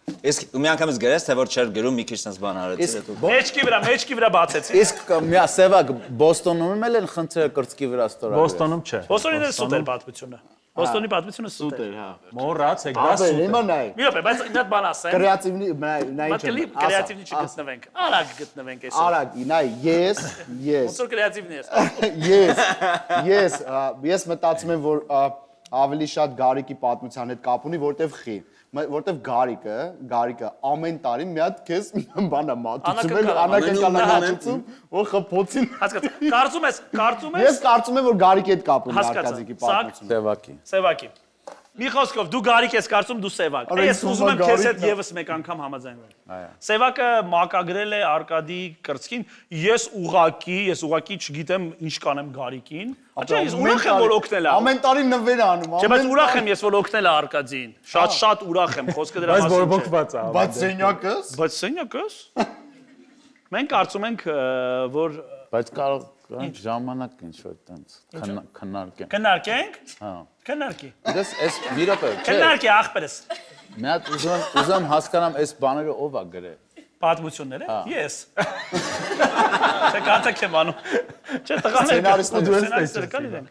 Իսկ մի անգամից գրես, թե որ չէր գրում մի քիչ sense բան արեցի հետո։ Մեջքի վրա բացեցի։ Իսկ մի Սևակ Բոստոնում էլ են խնդրել կրծքի վրա ստորագրել։ Բոստոնում չէ։ Բոստոնին էլ սուտ էր պատմությունը։ Բոստոնի պատմությունը սուտ էր։ Հա։ Մոռաց եք դա Աբե, սուտ։ հիմա նայ։ Մի րոպե, բայց ինձ բան ասեմ։ Կրեատիվնի նա ինչ Բայց կրեատիվնի չգտնվենք։ Արագ գտնվենք այսօր։ Արագ, նայ, ես Ոնց որ կրեատիվնի ես։ ես մտածում եմ որ ավելի շատ Գարիկի պատմության հետ կապ ունի, որտեվ Գարիկը ամեն տարի մի հատ քեզ բանա մատուցում անակնկալացում, որ խփոցին։ Կարծում ես։ Ես կարծում եմ որ Գարիկի հետ կապ ունի Արկադիկի պատմությունը։ Սևակի։ Մի խոսքով դու Գարիկ ես կարծում դու Սևակ։ Ես ուզում եմ քեզ հետ եւս մեկ անգամ համաձայնվել։ Սևակը մակագրել է Արկադի կրծքին, ես ուղակի չգիտեմ ինչ կանեմ Գարիկին։ Աչա ես ուրախ եմ որ օգնել է։ Ամեն տարի նվեր է անում։ Չէ, բայց ուրախ եմ ես որ օգնել է Արկադին։ Շատ ուրախ եմ, խոսքը դրա Բայց մասին չէ։ բորբոքված է։ Բայց սենյակս։ Բայց սենյակս։ Մենք կարծում ենք որ Բայց կարող ժամանակ ինչ որ տենց քննարկեմ։ Քննարկենք։ Հա։ Քննարկի։ Դες էս մի րոպե, չէ։ Քննարկի ախպերս։ Մի հատ ուզում հասկանամ էս բաները ով է գրել։ Պատմությունները։ Ես։ Չէ կանտակ եմ անում։ Չէ տղաներ։ Սցենարիստը կան իրենք։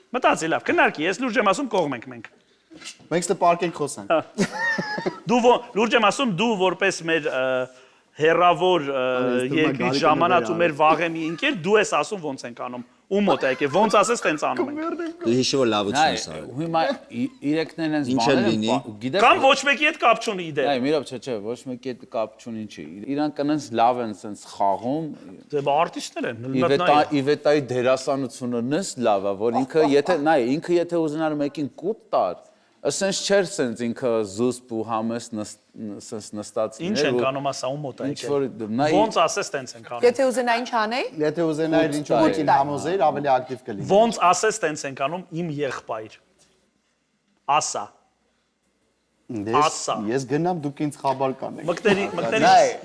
Մտածի լավ, քննարկի, ես լուրջ եմ ասում կողմ ենք մենք։ Մենք ստե պարկենք խոսանք։ Դու լուրջ եմ ասում դու որպես մեր հերավոր երկրի ժամանակ ու մեր վաղեմի ինքեր դու ես ասում ոնց ենք անում։ Ու մոտ է եկե ոնց ասես տենց անում ենք։ Դու հիշի որ լավություն ես արել։ Հիմա իրեկներն են Ինչ էլ լինի։ գիտես։ Կամ ոչ մեկի հետ կապ չունի իդե։ Այ մի րոպե, չէ, ոչ մեկի հետ կապ չունի ինչի։ Իրանք կնենց լավ են սենց խաղում։ Դե արտիստներ են։ Իվետայի դերասանությունը նս լավ է, որ ինքը եթե ուզենար մեկին կուտ տար, ասենց չէր սենց ինքը զուսպ ու համես սենց նստած։ Ինչ են անում ասա ու մոտ է եկել։ Ոնց Ոնց ասես տենց ենք անում։ Եթե ուզենա ինչ անեի, Եթե ուզենայր ինչ-որ մեկին համոզեիր, ավելի ակտիվ կլինի։ Ոնց ասես տենց ենք անում իմ եղբայր։ Ասա։ Ասա։ Ես գնամ դուք ինձ խաբար կանեք։ Մկների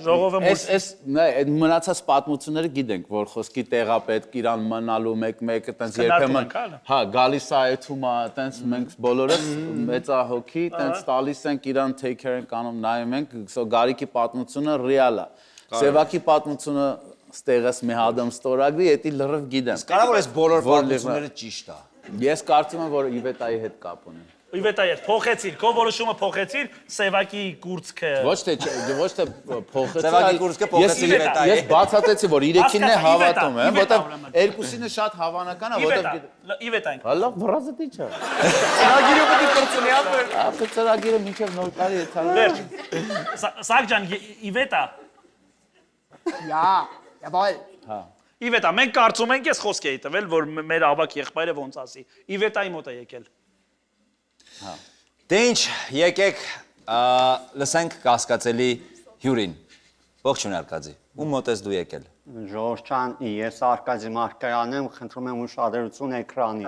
ժողովը մոտ։ Այս այդ մնացած պատմությունները գիտենք, որ խոսքի տեղապետք իրան մնալու մեկ-մեկը տենց երբեմն հա գալիս է այթում է, տենց մենք բոլորս մեծահոգի տենց տալիս ենք իրան take care ենք անում նայում ենք, սո Գարիկի պատմությունը ռեալ է։ Սևակի պատմությունը ստեղս մի հադամ ստորագրի, էդի լրիվ գիտեմ։ Կարա որ այս բոլոր պատմությունները ճիշտ է։ Ես կարծում եմ, որ Իվետայի հետ կապ ունի։ Իվետայի հետ փոխեցիր, քո որոշումը փոխեցիր, Սևակի կուրծքը։ Ոչ թե փոխեցի, Սևակի կուրծքը փոխեցի Իվետայի։ Ես բացատրեցի, որ իրեքինն է հավատում եմ, որտեղ երկուսինը շատ հավանական է, որտեղ Իվետային։ հալա վրազը դի չէ։ ծրագիրը պետք է կրծունի ապեր։ Ապա ծրագիրը մինչև նոր տարի է ցալու։ Վերջ։ Սակ ջան, Իվետա։ Յաբալ։ Հա։ Իվետա, մենք կարծում ենք ես խոսք էի տվել, որ մեր ավակ եղբայրը ոնց ասի։ Իվետայի մոտ է եկել։ Դե ինչ, եկեք լսենք կասկածելի հյուրին։ Ողջույն Արկադի։ Ում մոտ ես դու եկել։ Ժորժ ջան, ես Արկադի Մարկարյանն եմ, խնդրում եմ ուշադրություն էկրանի։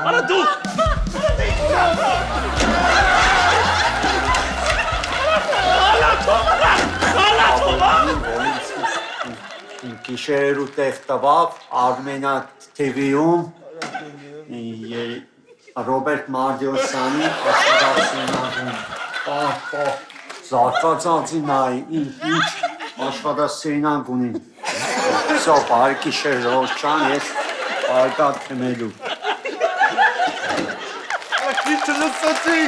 Արա դու։ Գիշերու տեղ տվավ Արմենիա TV-ում Ռոբերտ Մարդիրոսյանի աշխատասենյակում։ Զարթացածի նայ, ինչ աշխատասենյակ ունի։ Սա բարի գիշեր Ժորժ ջան, ես արկա քնելու։ Քիչ լսեցի։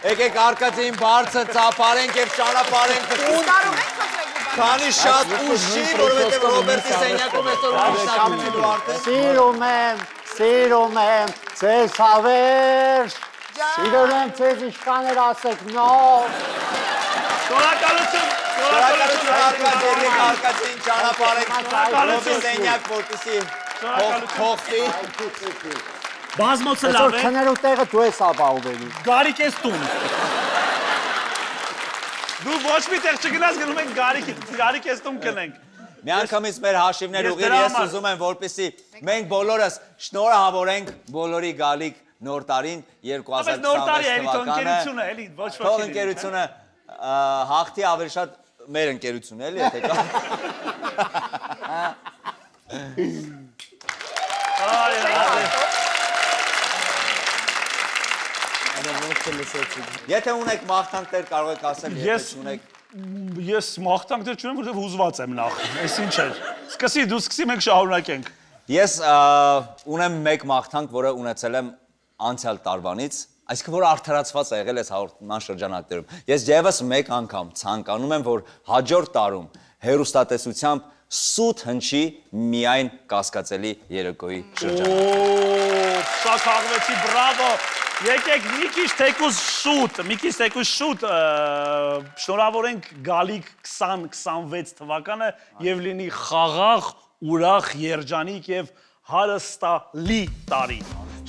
Եկեք Արկադիին բարձր ծափարենք եւ ճանապարհենք։ Կարող եք խնդրել։ Քանի շատ ուշ չի, որովհետեւ Ռոբերտի սենյակում այսօր ուշակնելու արդեն։ Սիրում եմ, ձեզ հավերժ։ Սիրում եմ ձեզ իշկաներ ասեք, նոր։ Շնորհակալություն։ Շնորհակալություն Արկադի, եկեք Արկադիին ճանապարհենք։ Ռոբերտի սենյակ, որտիսի փոխվի։ Բազմոցը Այսօր լավ է։ քնելու տեղը դու ես ապահովելու։ Գարիկ ես տուն։ Դու ոչ մի տեղ չգնաս գնում ենք Գարիկ ես տուն կնենք։ Միանգամից մեր հաշիվներ ուղին ես ուզում եմ, որպեսզի մենք բոլորս շնորհավորենք բոլորի գալիք նոր տարին 2026 թվականը։ Թող ընկերությունը հաղթի ավելի շատ մեր ընկերությունը էլի, եթե կա։ Եթե ունեք մաղթանքներ կարող եք ասել, եթե չունեք։ Ես մաղթանքներ չունեմ, որովհետև հուզված եմ նախ։ Էս ինչ է։ Դու սկսի մենք շարունակենք։ Ես ունեմ մեկ մաղթանք, որը ունեցել եմ անցյալ տարվանից, այսինքն որ արդարացված է եղել այս հաղորդման շրջանակներում։ Ես եւս մեկ անգամ ցանկանում եմ, որ հաջորդ տարում հերոստատեսությամբ սուտ հնչի միայն կասկածելի երեկոյի շրջանը։ Սա քաղվեցի, բրավո։ Եկեք մի քիչ թեկուզ շուտ շնորհավորենք գալիք 2026 թվականը եւ լինի խաղաղ, ուրախ, երջանիկ եւ հարստալի տարի։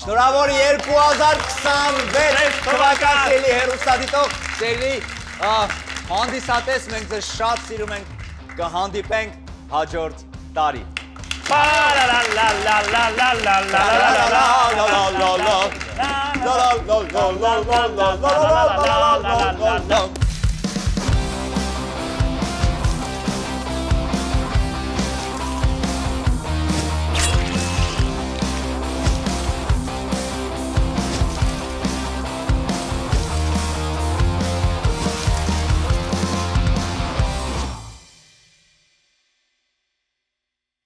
Շնորհավոր 2026 թվականի հերոստատիտող սերի հանդիսատես մենք ձեզ շատ սիրում ենք, կհանդիպենք հաջորդ տարի։ La la la la la la la la la la la la la la la la la la la la la la la la la la